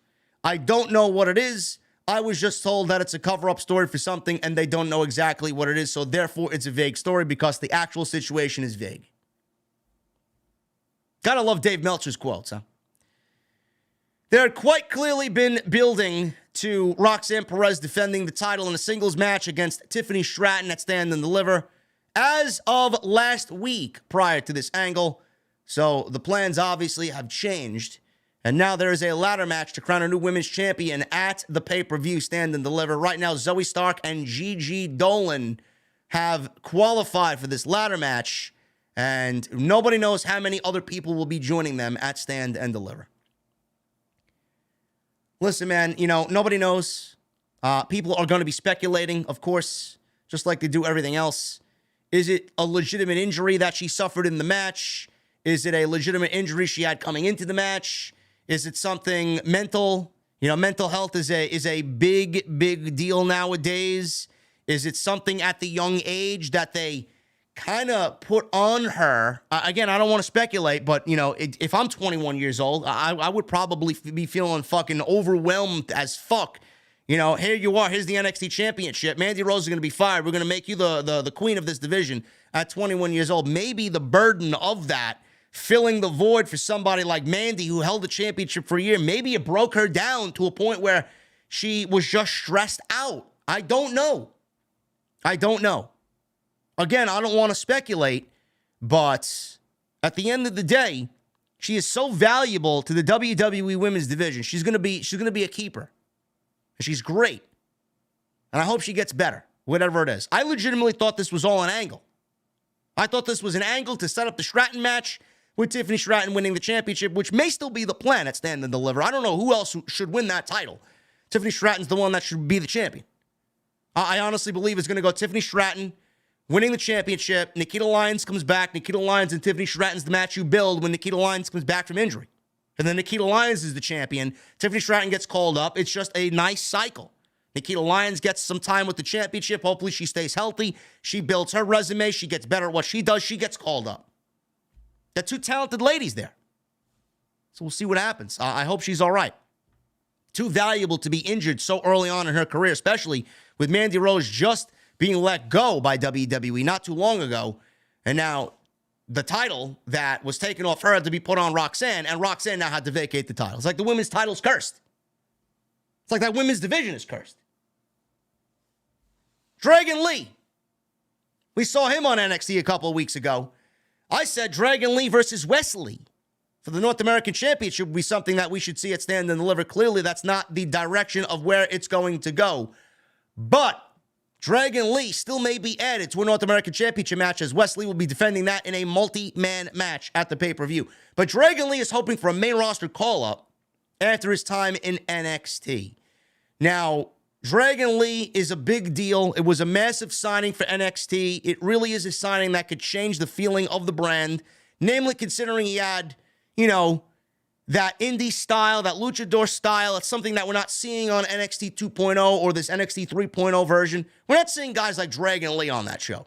I don't know what it is. I was just told that it's a cover-up story for something, and they don't know exactly what it is. So therefore, it's a vague story because the actual situation is vague. Gotta love Dave Meltzer's quotes, huh? There had quite clearly been building to Roxanne Perez defending the title in a singles match against Tiffany Stratton at Stand and Deliver as of last week prior to this angle. So the plans obviously have changed. And now there is a ladder match to crown a new women's champion at the pay-per-view Stand and Deliver. Right now, Zoe Stark and Gigi Dolan have qualified for this ladder match. And nobody knows how many other people will be joining them at Stand and Deliver. Listen, man, nobody knows. People are going to be speculating, of course, just like they do everything else. Is it a legitimate injury that she suffered in the match? Is it a legitimate injury she had coming into the match? Is it something mental? Mental health is a big, big deal nowadays. Is it something at the young age that they kind of put on her? Again, I don't want to speculate, but, if I'm 21 years old, I would probably be feeling fucking overwhelmed as fuck. Here you are. Here's the NXT Championship. Mandy Rose is going to be fired. We're going to make you the queen of this division at 21 years old. Maybe the burden of that, filling the void for somebody like Mandy who held the championship for a year, maybe it broke her down to a point where she was just stressed out. I don't know. Again, I don't want to speculate, but at the end of the day, she is so valuable to the WWE Women's Division. She's going to be a keeper. She's great. And I hope she gets better, whatever it is. I legitimately thought this was all an angle. I thought this was an angle to set up the Stratton match with Tiffany Stratton winning the championship, which may still be the plan at Stand and Deliver. I don't know who else should win that title. Tiffany Stratton's the one that should be the champion. I honestly believe it's going to go Tiffany Stratton winning the championship. Nikita Lyons comes back. Nikita Lyons and Tiffany Stratton's the match you build when Nikita Lyons comes back from injury. And then Nikita Lyons is the champion. Tiffany Stratton gets called up. It's just a nice cycle. Nikita Lyons gets some time with the championship. Hopefully she stays healthy. She builds her resume. She gets better at what she does. She gets called up. Got two talented ladies there. So we'll see what happens. I hope she's all right. Too valuable to be injured so early on in her career, especially with Mandy Rose just being let go by WWE not too long ago. And now the title that was taken off her had to be put on Roxanne, and Roxanne now had to vacate the title. It's like the women's title's cursed. It's like that women's division is cursed. Dragon Lee. We saw him on NXT a couple of weeks ago. I said Dragon Lee versus Wesley for the North American Championship would be something that we should see at Stand and Deliver. Clearly, that's not the direction of where it's going to go. But Dragon Lee still may be added to a North American Championship match, as Wesley will be defending that in a multi-man match at the pay-per-view. But Dragon Lee is hoping for a main roster call-up after his time in NXT. Now, Dragon Lee is a big deal. It was a massive signing for NXT. It really is a signing that could change the feeling of the brand, namely considering he had, that indie style, that luchador style. It's something that we're not seeing on NXT 2.0 or this NXT 3.0 version. We're not seeing guys like Dragon Lee on that show.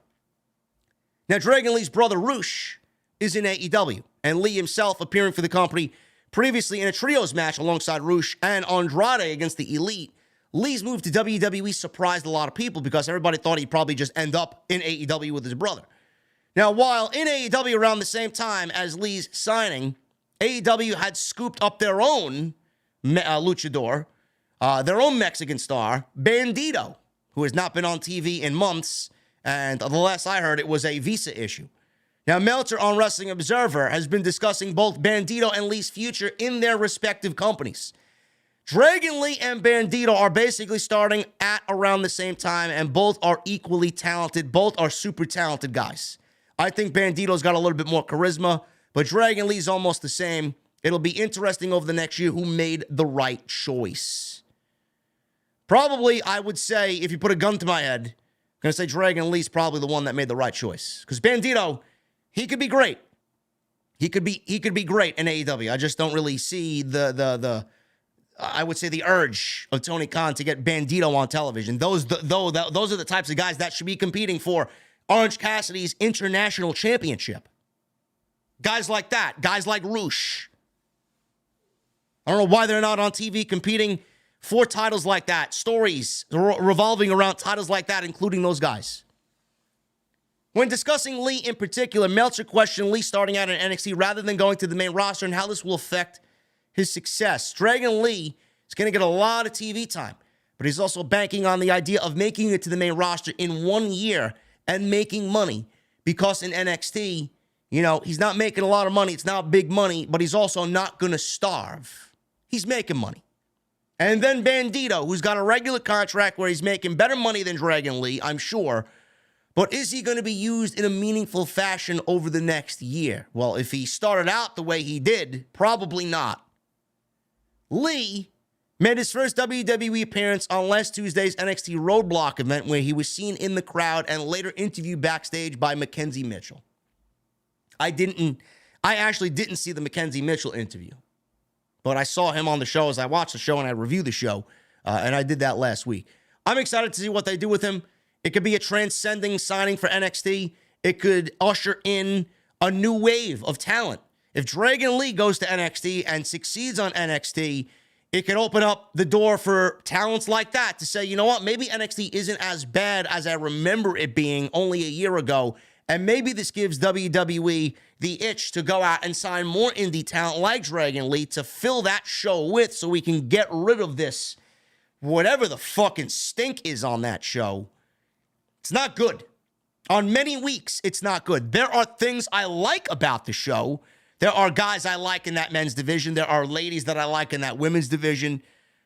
Now, Dragon Lee's brother, Roosh, is in AEW, and Lee himself appearing for the company previously in a trios match alongside Roosh and Andrade against the Elite. Lee's move to WWE surprised a lot of people because everybody thought he'd probably just end up in AEW with his brother. Now, while in AEW around the same time as Lee's signing, AEW had scooped up their own luchador, their own Mexican star, Bandito, who has not been on TV in months, and the last I heard, it was a visa issue. Now, Meltzer on Wrestling Observer has been discussing both Bandito and Lee's future in their respective companies. Dragon Lee and Bandito are basically starting at around the same time, and both are equally talented. Both are super talented guys. I think Bandito's got a little bit more charisma, but Dragon Lee's almost the same. It'll be interesting over the next year who made the right choice. Probably, I would say, if you put a gun to my head, I'm going to say Dragon Lee's probably the one that made the right choice. Because Bandito, he could be great. He could be great in AEW. I just don't really see I would say the urge of Tony Khan to get Bandito on television. Those are the types of guys that should be competing for Orange Cassidy's international championship. Guys like that. Guys like Roosh. I don't know why they're not on TV competing for titles like that. Stories revolving around titles like that, including those guys. When discussing Lee in particular, Meltzer questioned Lee starting out in NXT rather than going to the main roster and how this will affect his success. Dragon Lee is going to get a lot of TV time, but he's also banking on the idea of making it to the main roster in 1 year and making money, because in NXT, he's not making a lot of money. It's not big money, but he's also not going to starve. He's making money. And then Bandito, who's got a regular contract where he's making better money than Dragon Lee, I'm sure, but is he going to be used in a meaningful fashion over the next year? Well, if he started out the way he did, probably not. Lee made his first WWE appearance on last Tuesday's NXT Roadblock event, where he was seen in the crowd and later interviewed backstage by Mackenzie Mitchell. I actually didn't see the Mackenzie Mitchell interview, but I saw him on the show as I watched the show and I reviewed the show, and I did that last week. I'm excited to see what they do with him. It could be a transcending signing for NXT. It could usher in a new wave of talent. If Dragon Lee goes to NXT and succeeds on NXT, it could open up the door for talents like that to say, you know what, maybe NXT isn't as bad as I remember it being only a year ago, and maybe this gives WWE the itch to go out and sign more indie talent like Dragon Lee to fill that show with, so we can get rid of this, whatever the fucking stink is on that show. It's not good. On many weeks, it's not good. There are things I like about the show. There are guys I like in that men's division. There are ladies that I like in that women's division.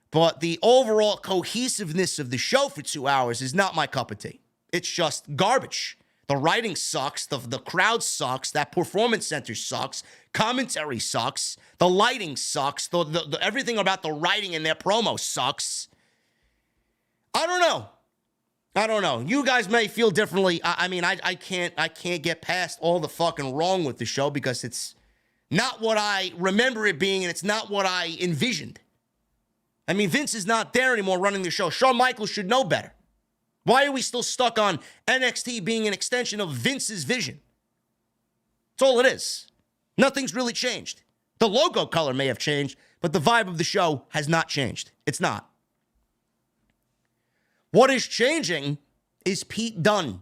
But the overall cohesiveness of the show for 2 hours is not my cup of tea. It's just garbage. The writing sucks. The crowd sucks. That performance center sucks. Commentary sucks. The lighting sucks. The everything about the writing in their promo sucks. I don't know. I don't know. You guys may feel differently. I mean, I can't get past all the fucking wrong with the show because it's not what I remember it being and it's not what I envisioned. I mean, Vince is not there anymore running the show. Shawn Michaels should know better. Why are we still stuck on NXT being an extension of Vince's vision? That's all it is. Nothing's really changed. The logo color may have changed, but the vibe of the show has not changed. It's not. What is changing is Pete Dunne.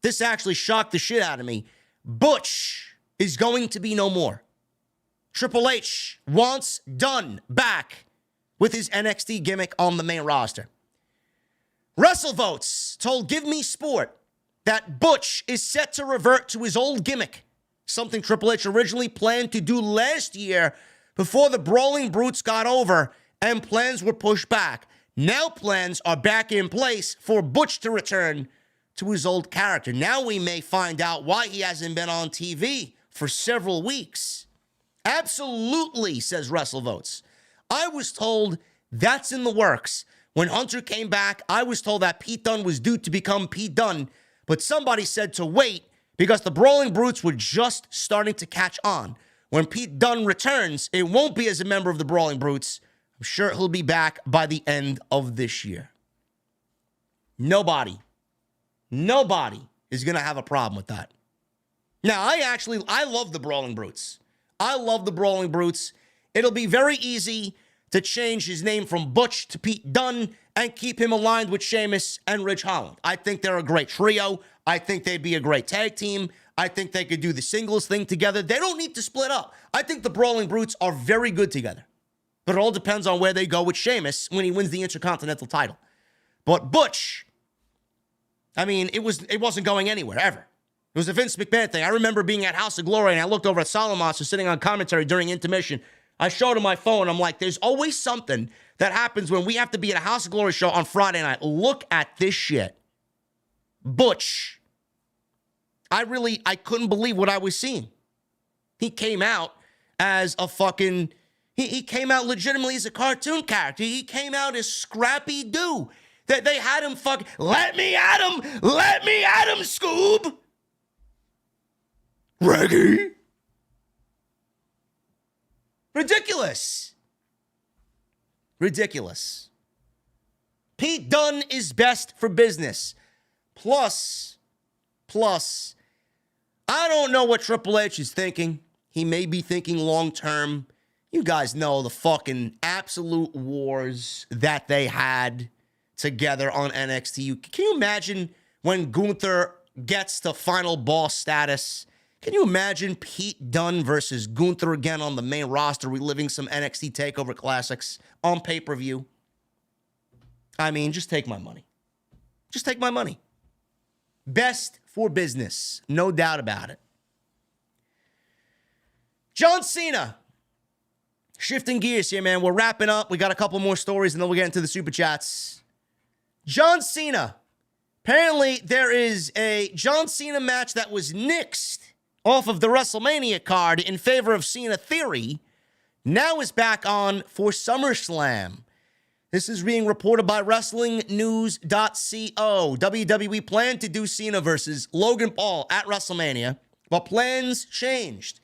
This actually shocked the shit out of me. Butch is going to be no more. Triple H wants Dunne back with his NXT gimmick on the main roster. WrestleVotes told Give Me Sport that Butch is set to revert to his old gimmick, something Triple H originally planned to do last year before the Brawling Brutes got over and plans were pushed back. Now plans are back in place for Butch to return to his old character. Now we may find out why he hasn't been on TV for several weeks. Absolutely, says WrestleVotes. I was told that's in the works. When Hunter came back, I was told that Pete Dunne was due to become Pete Dunne, but somebody said to wait because the Brawling Brutes were just starting to catch on. When Pete Dunne returns, it won't be as a member of the Brawling Brutes. I'm sure he'll be back by the end of this year. Nobody is going to have a problem with that. Now, I love the Brawling Brutes. I love the Brawling Brutes. It'll be very easy to change his name from Butch to Pete Dunne and keep him aligned with Sheamus and Ridge Holland. I think they're a great trio. I think they'd be a great tag team. I think they could do the singles thing together. They don't need to split up. I think the Brawling Brutes are very good together. But it all depends on where they go with Sheamus when he wins the Intercontinental title. But Butch, I mean, it wasn't going anywhere, ever. It was a Vince McMahon thing. I remember being at House of Glory, and I looked over at Solomon sitting on commentary during intermission. I showed him my phone. I'm like, there's always something that happens when we have to be at a House of Glory show on Friday night. Look at this shit. Butch. I couldn't believe what I was seeing. He came out as a fucking... He came out legitimately as a cartoon character. He came out as Scrappy Doo. That they had him fucking, let me at him, Scoob. Reggie. Ridiculous. Pete Dunne is best for business. Plus, I don't know what Triple H is thinking. He may be thinking long term. You guys know the fucking absolute wars that they had together on NXT. Can you imagine when Gunther gets to final boss status? Can you imagine Pete Dunne versus Gunther again on the main roster, reliving some NXT TakeOver classics on pay-per-view? I mean, just take my money. Best for business, no doubt about it. John Cena. Shifting gears here, man. We're wrapping up. We got a couple more stories, and then we'll get into the Super Chats. John Cena. Apparently, there is a John Cena match that was nixed off of the WrestleMania card in favor of Cena Theory. Now is back on for SummerSlam. This is being reported by WrestlingNews.co. WWE planned to do Cena versus Logan Paul at WrestleMania, but plans changed.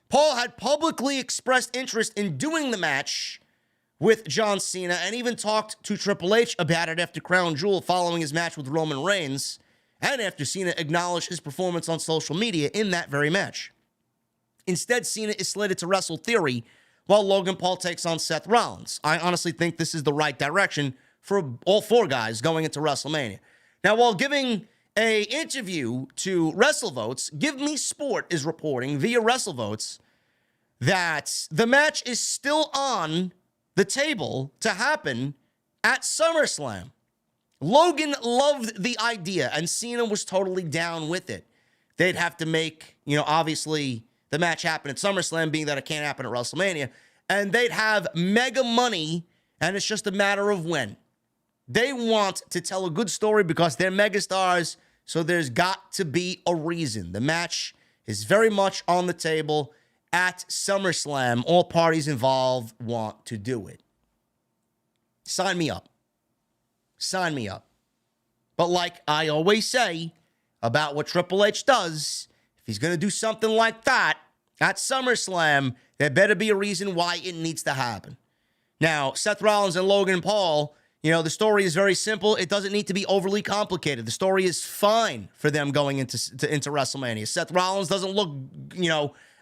Paul had publicly expressed interest in doing the match with John Cena and even talked to Triple H about it after Crown Jewel following his match with Roman Reigns and after Cena acknowledged his performance on social media in that very match. Instead, Cena is slated to wrestle Theory while Logan Paul takes on Seth Rollins. I honestly think this is the right direction for all four guys going into WrestleMania. Now, while giving an interview to WrestleVotes, Give Me Sport is reporting via WrestleVotes that the match is still on the table to happen at SummerSlam. Logan loved the idea, and Cena was totally down with it. They'd have to make, obviously the match happen at SummerSlam, being that it can't happen at WrestleMania, and they'd have mega money, and it's just a matter of when. They want to tell a good story because they're megastars, so there's got to be a reason. The match is very much on the table at SummerSlam. All parties involved want to do it. Sign me up. But like I always say about what Triple H does, if he's going to do something like that at SummerSlam, there better be a reason why it needs to happen. Now, Seth Rollins and Logan Paul, the story is very simple. It doesn't need to be overly complicated. The story is fine for them going into WrestleMania. Seth Rollins doesn't look,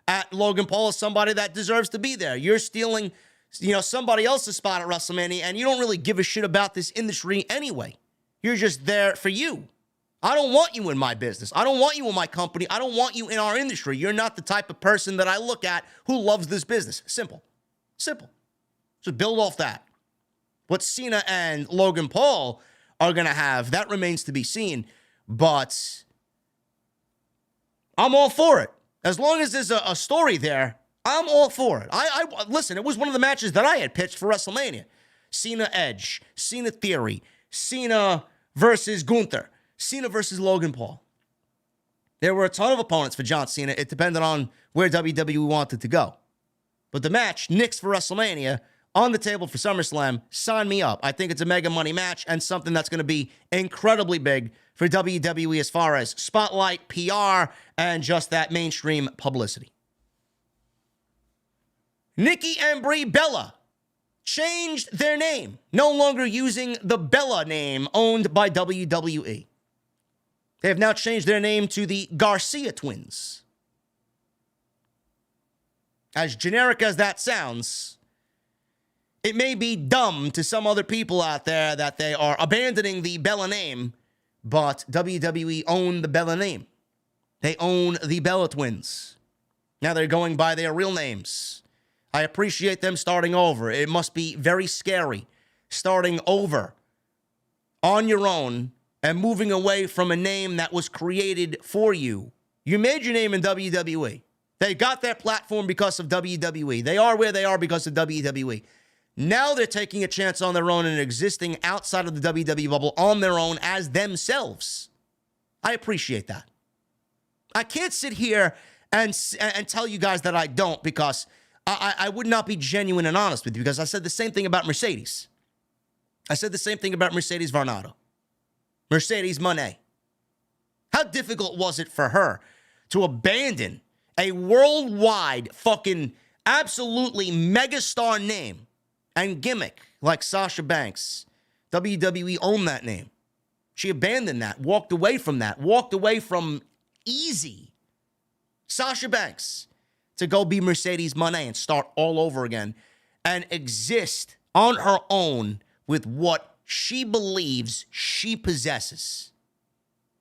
at Logan Paul as somebody that deserves to be there. You're stealing, somebody else's spot at WrestleMania, and you don't really give a shit about this industry anyway. You're just there for you. I don't want you in my business. I don't want you in my company. I don't want you in our industry. You're not the type of person that I look at who loves this business. Simple. So build off that. What Cena and Logan Paul are going to have, that remains to be seen. But I'm all for it. As long as there's a story there, I'm all for it. Listen, it was one of the matches that I had pitched for WrestleMania. Cena Edge, Cena Theory, Cena versus Gunther, Cena versus Logan Paul. There were a ton of opponents for John Cena. It depended on where WWE wanted to go. But the match, Knicks for WrestleMania, on the table for SummerSlam, sign me up. I think it's a mega money match and something that's going to be incredibly big for WWE as far as spotlight, PR, and just that mainstream publicity. Nikki and Brie Bella changed their name, no longer using the Bella name owned by WWE. They have now changed their name to the Garcia Twins. As generic as that sounds, it may be dumb to some other people out there that they are abandoning the Bella name, but WWE own the Bella name. They own the Bella Twins. Now they're going by their real names. I appreciate them starting over. It must be very scary starting over on your own and moving away from a name that was created for you. You made your name in WWE. They got their platform because of WWE. They are where they are because of WWE. Now they're taking a chance on their own and existing outside of the WWE bubble on their own as themselves. I appreciate that. I can't sit here and tell you guys that I don't, because I would not be genuine and honest with you, because I said the same thing about Mercedes. I said the same thing about Mercedes Varnado. Mercedes Moné. How difficult was it for her to abandon a worldwide fucking absolutely megastar name and gimmick like Sasha Banks? WWE owned that name. She abandoned that, walked away from that, walked away from easy Sasha Banks to go be Mercedes Moné and start all over again and exist on her own with what she believes she possesses.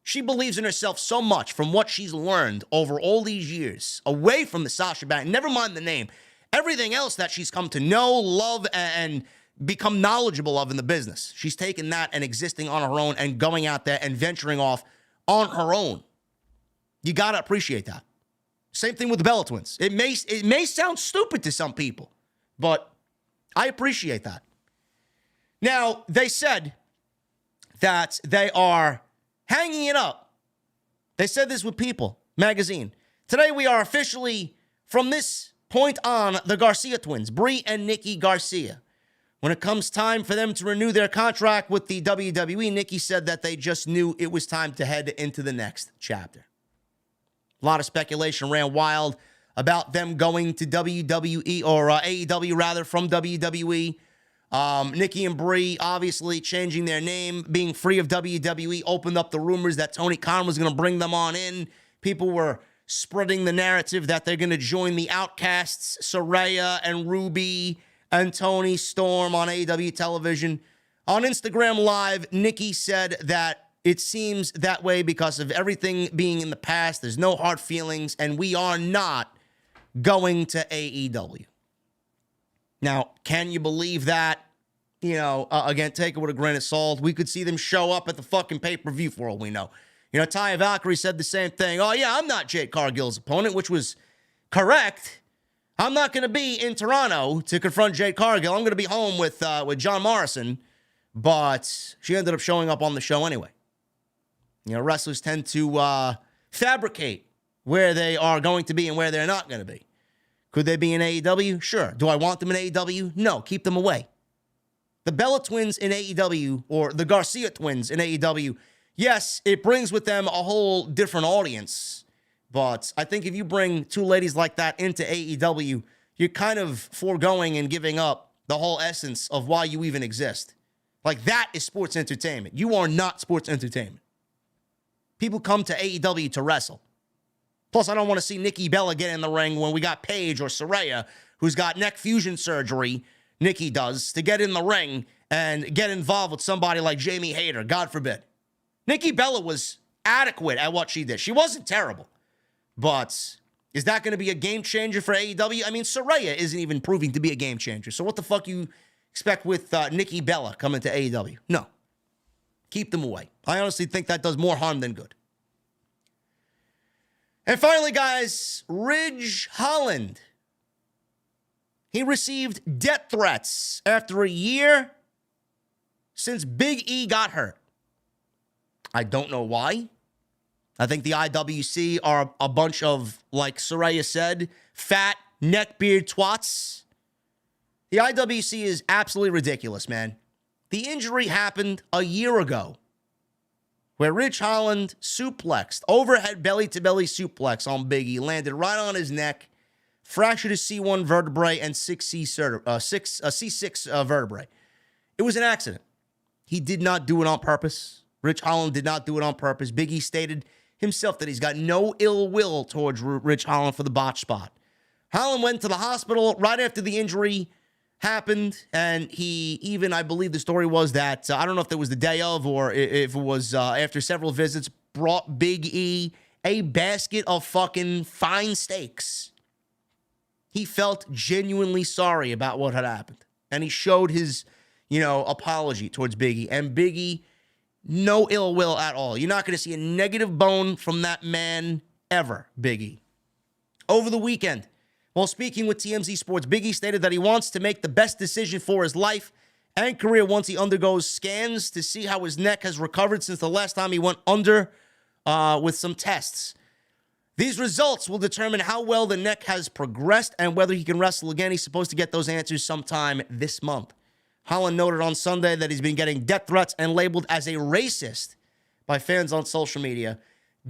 She believes in herself so much from what she's learned over all these years, away from the Sasha Banks, never mind the name, everything else that she's come to know, love, and become knowledgeable of in the business. She's taken that and existing on her own and going out there and venturing off on her own. You got to appreciate that. Same thing with the Bella Twins. It may sound stupid to some people, but I appreciate that. Now, they said that they are hanging it up. They said this with People magazine. Today we are officially, from this point on, the Garcia Twins, Brie and Nikki Garcia. When it comes time for them to renew their contract with the WWE, Nikki said that they just knew it was time to head into the next chapter. A lot of speculation ran wild about them going to WWE, or AEW rather, from WWE. Nikki and Brie obviously changing their name, being free of WWE, opened up the rumors that Tony Khan was going to bring them on in. People were spreading the narrative that they're going to join the Outcasts, Saraya and Ruby and Tony Storm on AEW television. On Instagram Live, Nikki said that it seems that way because of everything being in the past. There's no hard feelings, and we are not going to AEW. Now, can you believe that? Again, take it with a grain of salt. We could see them show up at the fucking pay-per-view for all we know. Taya Valkyrie said the same thing. Oh, yeah, I'm not Jade Cargill's opponent, which was correct. I'm not going to be in Toronto to confront Jade Cargill. I'm going to be home with John Morrison. But she ended up showing up on the show anyway. Wrestlers tend to fabricate where they are going to be and where they're not going to be. Could they be in AEW? Sure. Do I want them in AEW? No, keep them away. The Bella Twins in AEW, or the Garcia Twins in AEW, Yes, it brings with them a whole different audience. But I think if you bring two ladies like that into AEW, you're kind of foregoing and giving up the whole essence of why you even exist. Like, that is sports entertainment. You are not sports entertainment. People come to AEW to wrestle. Plus, I don't want to see Nikki Bella get in the ring when we got Paige or Saraya, who's got neck fusion surgery, Nikki does, to get in the ring and get involved with somebody like Jamie Hayter, God forbid. Nikki Bella was adequate at what she did. She wasn't terrible. But is that going to be a game changer for AEW? I mean, Saraya isn't even proving to be a game changer. So what the fuck you expect with Nikki Bella coming to AEW? No. Keep them away. I honestly think that does more harm than good. And finally, guys, Ridge Holland. He received death threats after a year since Big E got hurt. I don't know why. I think the IWC are a bunch of, like Saraya said, fat neckbeard twats. The IWC is absolutely ridiculous, man. The injury happened a year ago where Ridge Holland suplexed, overhead belly-to-belly suplex on Big E, landed right on his neck, fractured his C1 vertebrae and C6 vertebrae. It was an accident. He did not do it on purpose. Ridge Holland did not do it on purpose. Big E stated himself that he's got no ill will towards Ridge Holland for the botch spot. Holland went to the hospital right after the injury happened, and he even, I believe the story was that, I don't know if it was the day of or if it was after several visits, brought Big E a basket of fucking fine steaks. He felt genuinely sorry about what had happened, and he showed his, apology towards Big E, and Big E, no ill will at all. You're not going to see a negative bone from that man ever, Big E. Over the weekend, while speaking with TMZ Sports, Big E stated that he wants to make the best decision for his life and career once he undergoes scans to see how his neck has recovered since the last time he went under with some tests. These results will determine how well the neck has progressed and whether he can wrestle again. He's supposed to get those answers sometime this month. Holland noted on Sunday that he's been getting death threats and labeled as a racist by fans on social media.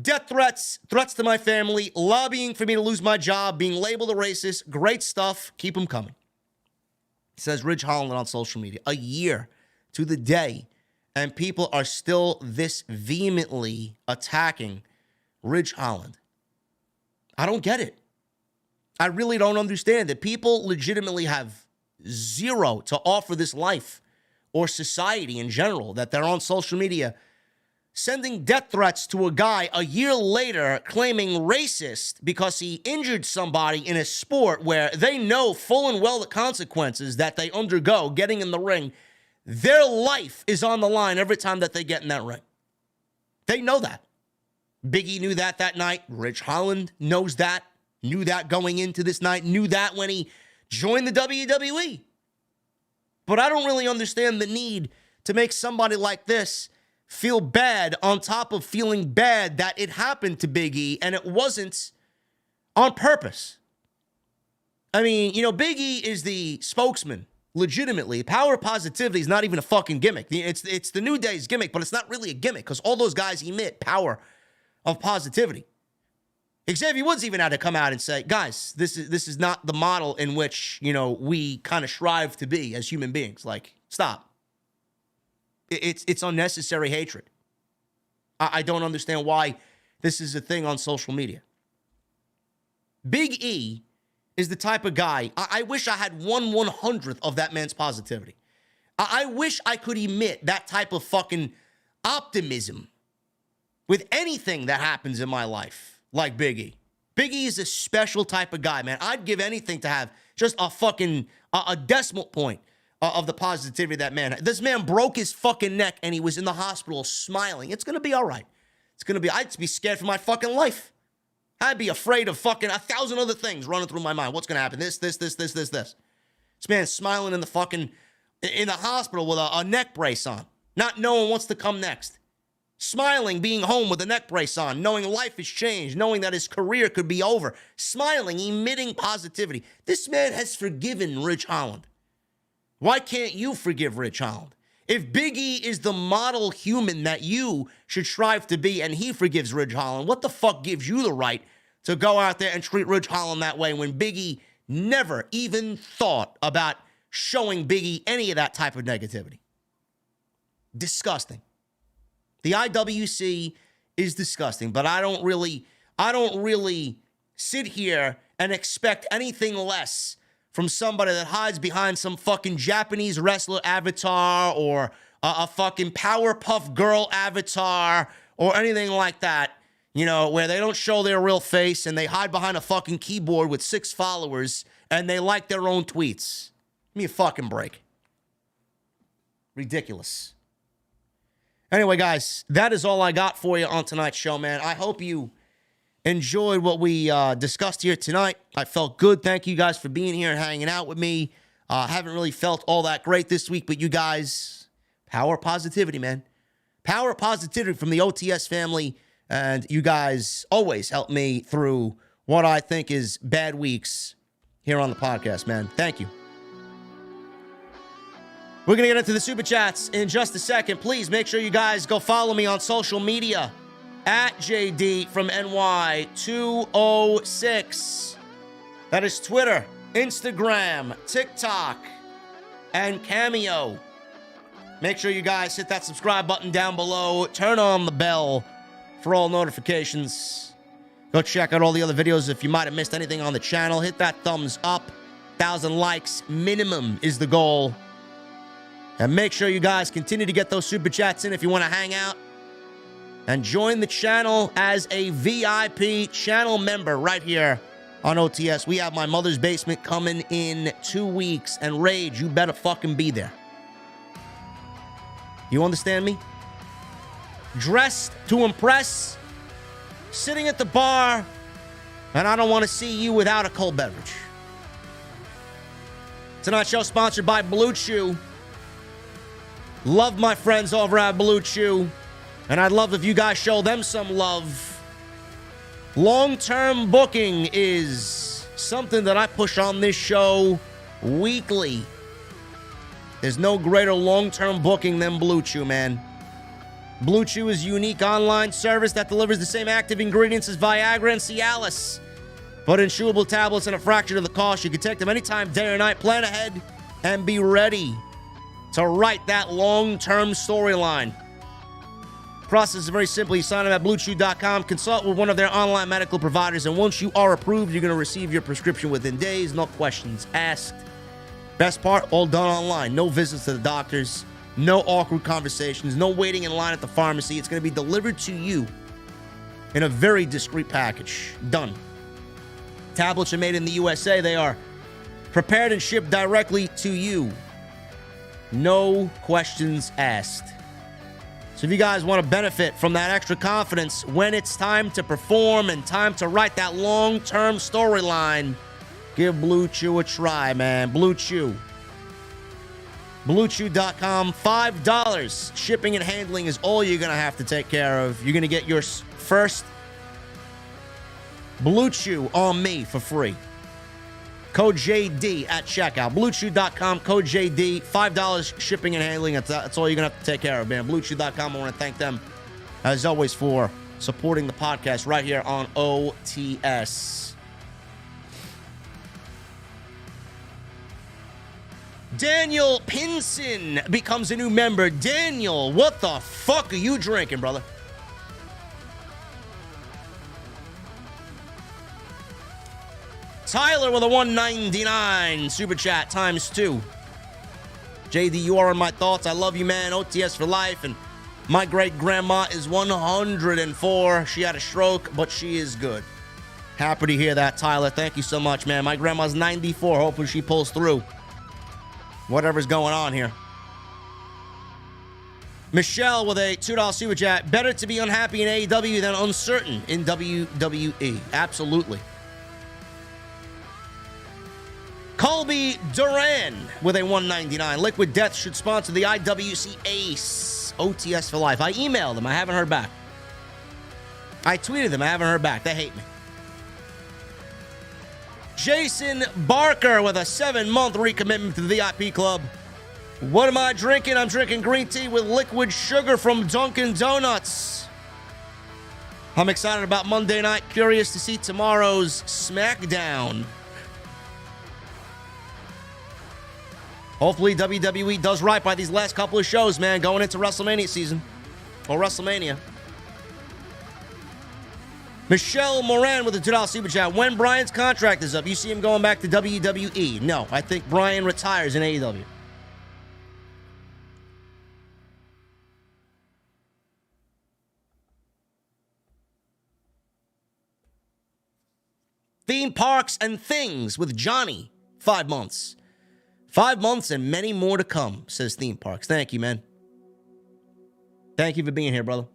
Death threats, threats to my family, lobbying for me to lose my job, being labeled a racist. Great stuff. Keep them coming. Says Ridge Holland on social media. A year to the day, and people are still this vehemently attacking Ridge Holland. I don't get it. I really don't understand that people legitimately have zero to offer this life or society in general, that they're on social media sending death threats to a guy a year later claiming racist because he injured somebody in a sport where they know full and well the consequences that they undergo getting in the ring. Their life is on the line every time that they get in that ring. They know that. Big E knew that night. Ridge Holland knows that, knew that going into this night, knew that when he joined the WWE. But I don't really understand the need to make somebody like this feel bad on top of feeling bad that it happened to Big E and it wasn't on purpose. I mean, Big E is the spokesman, legitimately. Power of positivity is not even a fucking gimmick. It's the New Day's gimmick, but it's not really a gimmick because all those guys emit power of positivity. Xavier Woods even had to come out and say, guys, this is not the model in which, we kind of strive to be as human beings. Like, stop. It's unnecessary hatred. I don't understand why this is a thing on social media. Big E is the type of guy, I wish I had 1/100th of that man's positivity. I wish I could emit that type of fucking optimism with anything that happens in my life. Like Big E. Big E is a special type of guy, man. I'd give anything to have just a decimal point of the positivity that man had. This man broke his fucking neck and he was in the hospital smiling. It's going to be all right. I'd be scared for my fucking life. I'd be afraid of fucking 1,000 other things running through my mind. What's going to happen? This. This man's smiling in the hospital with a neck brace on, not knowing what's to come next. Smiling, being home with a neck brace on, knowing life has changed, knowing that his career could be over. Smiling, emitting positivity. This man has forgiven Ridge Holland. Why can't you forgive Ridge Holland? If Big E is the model human that you should strive to be and he forgives Ridge Holland, what the fuck gives you the right to go out there and treat Ridge Holland that way when Big E never even thought about showing Big E any of that type of negativity? Disgusting. The IWC is disgusting, but I don't really sit here and expect anything less from somebody that hides behind some fucking Japanese wrestler avatar or a fucking Powerpuff Girl avatar or anything like that, you know, where they don't show their real face and they hide behind a fucking keyboard with 6 followers and they like their own tweets. Give me a fucking break. Ridiculous. Anyway, guys, that is all I got for you on tonight's show, man. I hope you enjoyed what we discussed here tonight. I felt good. Thank you guys for being here and hanging out with me. Haven't really felt all that great this week, but you guys, power positivity, man. Power positivity from the OTS family, and you guys always help me through what I think is bad weeks here on the podcast, man. Thank you. We're going to get into the Super Chats in just a second. Please make sure you guys go follow me on social media at JDfromNY206. That is Twitter, Instagram, TikTok, and Cameo. Make sure you guys hit that subscribe button down below. Turn on the bell for all notifications. Go check out all the other videos if you might have missed anything on the channel. Hit that thumbs up. 1,000 likes minimum is the goal. And make sure you guys continue to get those Super Chats in if you want to hang out. And join the channel as a VIP channel member right here on OTS. We have My Mother's Basement coming in 2 weeks. And Rage, you better fucking be there. You understand me? Dressed to impress. Sitting at the bar. And I don't want to see you without a cold beverage. Tonight's show sponsored by Blue Chew. Love my friends over at Blue Chew. And I'd love if you guys show them some love. Long-term booking is something that I push on this show weekly. There's no greater long-term booking than Blue Chew, man. Blue Chew is a unique online service that delivers the same active ingredients as Viagra and Cialis, but in chewable tablets at a fraction of the cost. You can take them anytime, day or night. Plan ahead and be ready to write that long-term storyline. Process is very simple. You sign up at BlueChew.com, consult with one of their online medical providers, and once you are approved, you're going to receive your prescription within days. No questions asked. Best part, all done online. No visits to the doctors, no awkward conversations, no waiting in line at the pharmacy. It's going to be delivered to you in a very discreet package. Done. Tablets are made in the USA. They are prepared and shipped directly to you. No questions asked. So if you guys want to benefit from that extra confidence when it's time to perform and time to write that long-term storyline, give Blue Chew a try, man. Blue Chew. BlueChew.com, $5. Shipping and handling is all you're going to have to take care of. You're going to get your first Blue Chew on me for free. Code JD at checkout. BlueChew.com, code JD, $5 shipping and handling. That's all you're going to have to take care of, man. BlueChew.com, I want to thank them, as always, for supporting the podcast right here on OTS. Daniel Pinson becomes a new member. Daniel, what the fuck are you drinking, brother? Tyler with a $1.99 super chat times 2. JD, you are in my thoughts. I love you, man. OTS for life. And my great grandma is 104. She had a stroke, but she is good. Happy to hear that, Tyler. Thank you so much, man. My grandma's 94. Hopefully she pulls through whatever's going on here. Michelle with a $2 super chat. Better to be unhappy in AEW than uncertain in WWE. Absolutely. Colby Duran with a $1.99. Liquid Death should sponsor the IWC Ace. OTS for life. I emailed them. I haven't heard back. I tweeted them. I haven't heard back. They hate me. Jason Barker with a 7-month recommitment to the VIP Club. What am I drinking? I'm drinking green tea with liquid sugar from Dunkin' Donuts. I'm excited about Monday night. Curious to see tomorrow's SmackDown. Hopefully WWE does right by these last couple of shows, man, going into WrestleMania season. Or WrestleMania. Michelle Moran with a $2 super chat. When Bryan's contract is up, you see him going back to WWE? No, I think Bryan retires in AEW. Theme parks and things with Johnny. 5 months. 5 months and many more to come, says Theme Parks. Thank you, man. Thank you for being here, brother.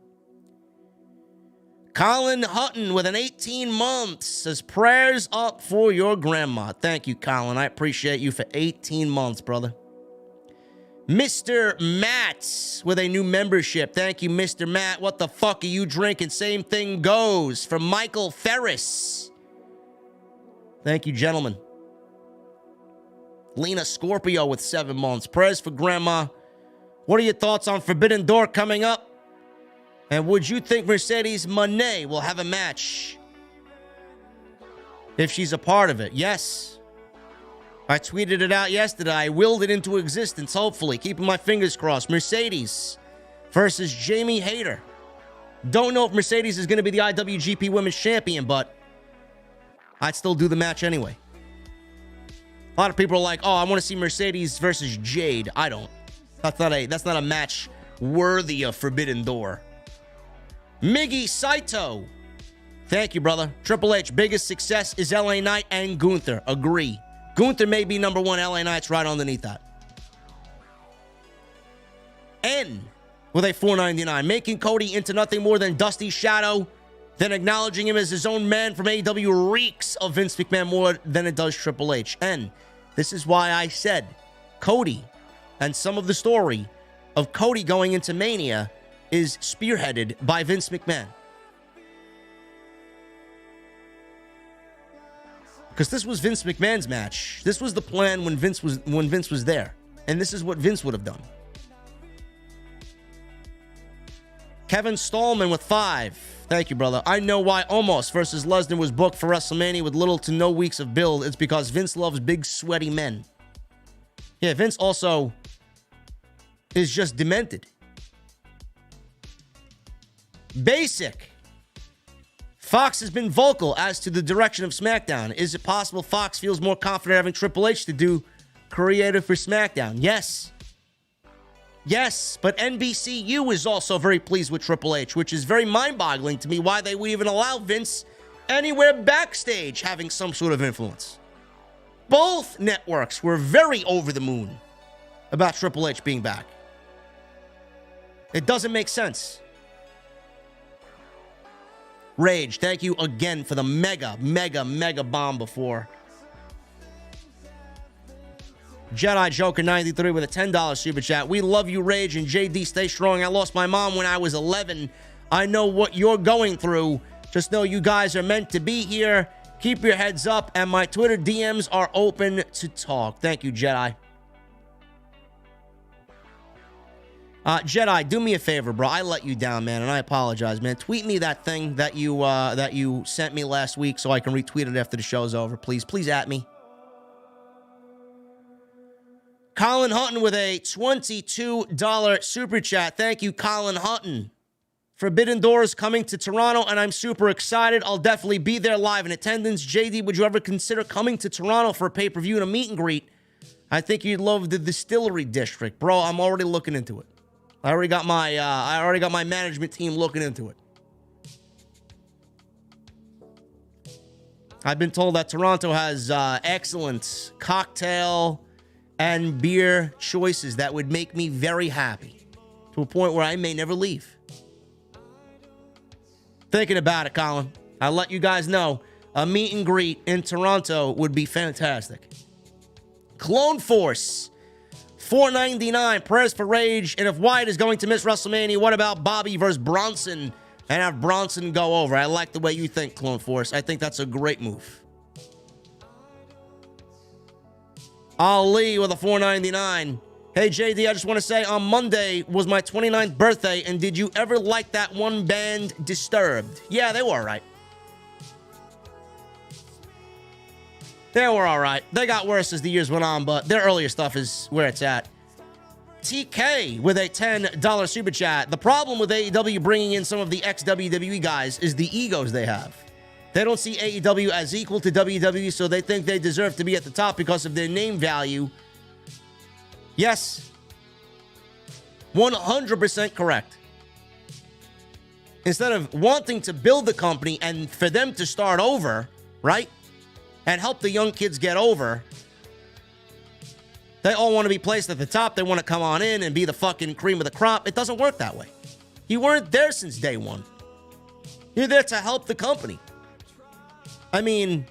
Colin Hutton with an 18 months says, prayers up for your grandma. Thank you, Colin. I appreciate you for 18 months, brother. Mr. Matt with a new membership. Thank you, Mr. Matt. What the fuck are you drinking? Same thing goes. From Michael Ferris. Thank you, gentlemen. Lena Scorpio with 7 months. Prayers for grandma. What are your thoughts on Forbidden Door coming up? And would you think Mercedes Moné will have a match if she's a part of it? Yes. I tweeted it out yesterday. I willed it into existence, hopefully. Keeping my fingers crossed. Mercedes versus Jamie Hayter. Don't know if Mercedes is going to be the IWGP Women's Champion, but I'd still do the match anyway. A lot of people are like, oh, I want to see Mercedes versus Jade. I don't. That's not a match worthy of Forbidden Door. Miggy Saito. Thank you, brother. Triple H, biggest success is LA Knight and Gunther. Agree. Gunther may be number one. LA Knight's right underneath that. N with a $4.99. Making Cody into nothing more than Dusty Shadow, then acknowledging him as his own man from AEW reeks of Vince McMahon more than it does Triple H. And this is why I said Cody and some of the story of Cody going into Mania is spearheaded by Vince McMahon. Because this was Vince McMahon's match. This was the plan when Vince was there. And this is what Vince would have done. Kevin Stallman with 5. Thank you, brother. I know why Omos versus Lesnar was booked for WrestleMania with little to no weeks of build. It's because Vince loves big, sweaty men. Yeah, Vince also is just demented. Basic. Fox has been vocal as to the direction of SmackDown. Is it possible Fox feels more confident having Triple H to do creative for SmackDown? Yes. Yes, but NBCU is also very pleased with Triple H, which is very mind-boggling to me why they would even allow Vince anywhere backstage having some sort of influence. Both networks were very over the moon about Triple H being back. It doesn't make sense. Rage, thank you again for the mega bomb before. Jedi Joker 93 with a $10 super chat. We love you, Rage, and JD, stay strong. I lost my mom when I was 11. I know what you're going through. Just know you guys are meant to be here. Keep your heads up, and my Twitter DMs are open to talk. Thank you, Jedi. Jedi, do me a favor, bro. I let you down, man, and I apologize, man. Tweet me that thing that you sent me last week so I can retweet it after the show's over, please. Please at me. Colin Hutton with a $22 super chat. Thank you, Colin Hutton. Forbidden Door is coming to Toronto, and I'm super excited. I'll definitely be there live in attendance. JD, would you ever consider coming to Toronto for a pay-per-view and a meet and greet? I think you'd love the Distillery District. Bro, I'm already looking into it. I already got my management team looking into it. I've been told that Toronto has excellent cocktail and beer choices that would make me very happy, to a point where I may never leave. Thinking about it, Colin. I'll let you guys know. A meet and greet in Toronto would be fantastic. Clone Force, $4.99. Prayers for Rage. And if Wyatt is going to miss WrestleMania, what about Bobby versus Bronson? And have Bronson go over. I like the way you think, Clone Force. I think that's a great move. Ali with a $4.99. Hey, JD, I just want to say on Monday was my 29th birthday, and did you ever like that one band, Disturbed? Yeah, they were all right. They were all right. They got worse as the years went on, but their earlier stuff is where it's at. TK with a $10 super chat. The problem with AEW bringing in some of the ex-WWE guys is the egos they have. They don't see AEW as equal to WWE, so they think they deserve to be at the top because of their name value. Yes. 100% correct. Instead of wanting to build the company and for them to start over, right? And help the young kids get over, they all want to be placed at the top. They want to come on in and be the fucking cream of the crop. It doesn't work that way. You weren't there since day one. You're there to help the company. I mean,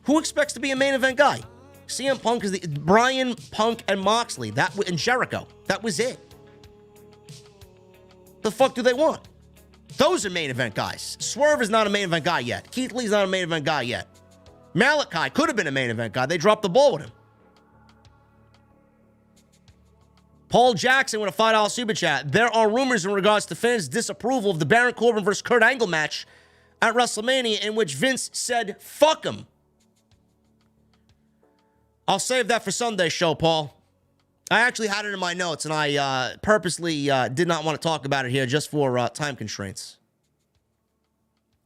who expects to be a main event guy? CM Punk is the Bryan, Punk, and Moxley. And Jericho. That was it. The fuck do they want? Those are main event guys. Swerve is not a main event guy yet. Keith Lee's not a main event guy yet. Malachi could have been a main event guy. They dropped the ball with him. Paul Jackson with a $5 super chat. There are rumors in regards to fans' disapproval of the Baron Corbin versus Kurt Angle match at WrestleMania in which Vince said, fuck him. I'll save that for Sunday's show, Paul. I actually had it in my notes, and I purposely did not want to talk about it here just for time constraints.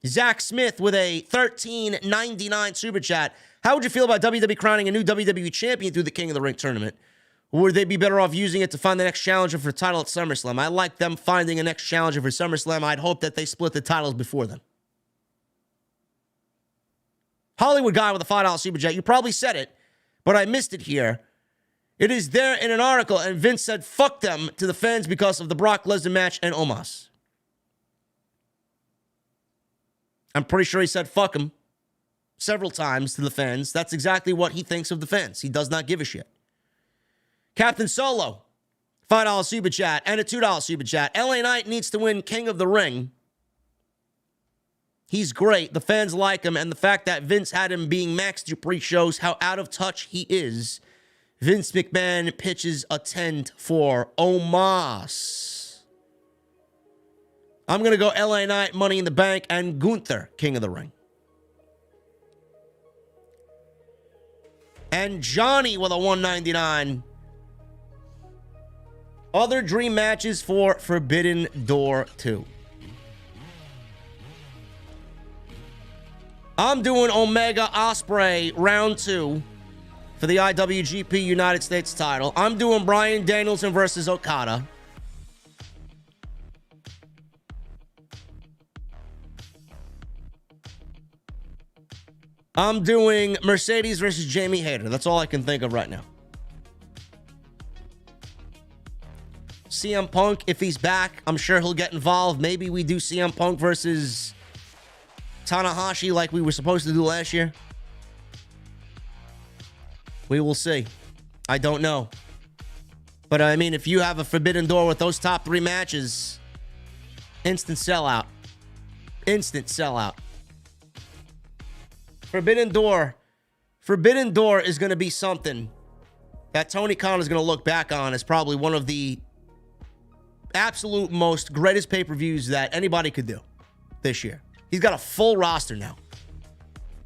Zach Smith with a $13.99 super chat. How would you feel about WWE crowning a new WWE champion through the King of the Ring tournament? Or would they be better off using it to find the next challenger for the title at SummerSlam? I like them finding a next challenger for SummerSlam. I'd hope that they split the titles before then. Hollywood guy with a $5 super chat. You probably said it, but I missed it here. It is there in an article, and Vince said, fuck them to the fans because of the Brock Lesnar match and Omos. I'm pretty sure he said fuck him several times to the fans. That's exactly what he thinks of the fans. He does not give a shit. Captain Solo, $5 super chat and a $2 super chat. LA Knight needs to win King of the Ring. He's great. The fans like him, and the fact that Vince had him being Max Dupree shows how out of touch he is. Vince McMahon pitches a tent for Omos. I'm going to go LA Knight, Money in the Bank, and Gunther, King of the Ring. And Johnny with a $1.99. Other dream matches for Forbidden Door 2. I'm doing Omega Ospreay round 2 for the IWGP United States title. I'm doing Bryan Danielson versus Okada. I'm doing Mercedes versus Jamie Hayter. That's all I can think of right now. CM Punk, if he's back, I'm sure he'll get involved. Maybe we do CM Punk versus Tanahashi like we were supposed to do last year. We will see. I don't know. But I mean, if you have a Forbidden Door with those top 3 matches, instant sellout. Instant sellout. Forbidden Door is going to be something that Tony Khan is going to look back on as probably one of the absolute most greatest pay-per-views that anybody could do this year. He's got a full roster now.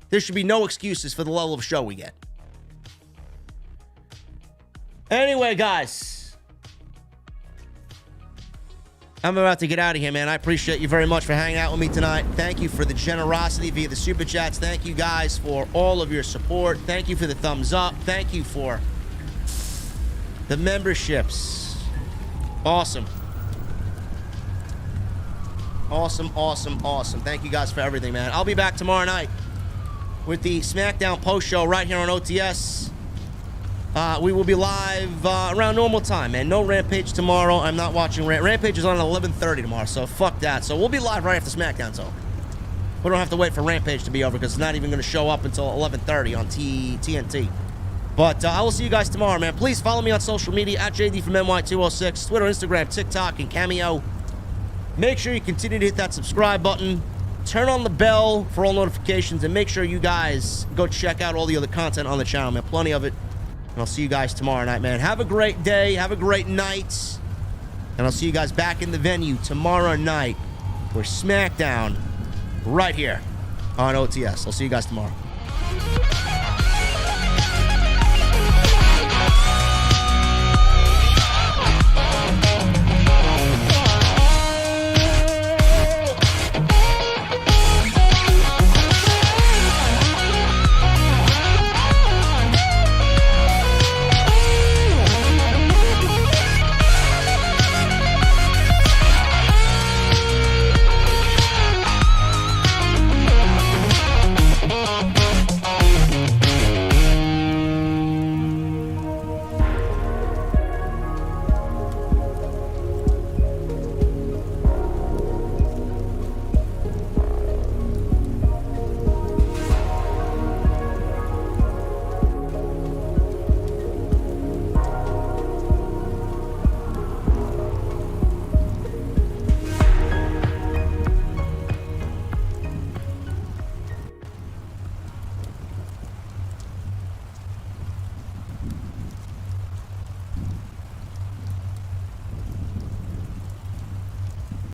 There should be no excuses for the level of show we get. Anyway, guys, I'm about to get out of here, man. I appreciate you very much for hanging out with me tonight. Thank you for the generosity via the Super Chats. Thank you guys for all of your support. Thank you for the thumbs up. Thank you for the memberships. Awesome. Awesome. Thank you guys for everything, man. I'll be back tomorrow night with the SmackDown post show right here on OTS. We will be live around normal time, man. No Rampage tomorrow. I'm not watching Rampage is on at 11:30 tomorrow, so fuck that. So we'll be live right after SmackDown's over. We don't have to wait for Rampage to be over because it's not even going to show up until 11:30 on TNT. But I will see you guys tomorrow, man. Please follow me on social media at JDfromNY206, Twitter, Instagram, TikTok, and Cameo. Make sure you continue to hit that subscribe button. Turn on the bell for all notifications, and make sure you guys go check out all the other content on the channel, man. Plenty of it. And I'll see you guys tomorrow night, man. Have a great day. Have a great night. And I'll see you guys back in the venue tomorrow night for SmackDown right here on OTS. I'll see you guys tomorrow.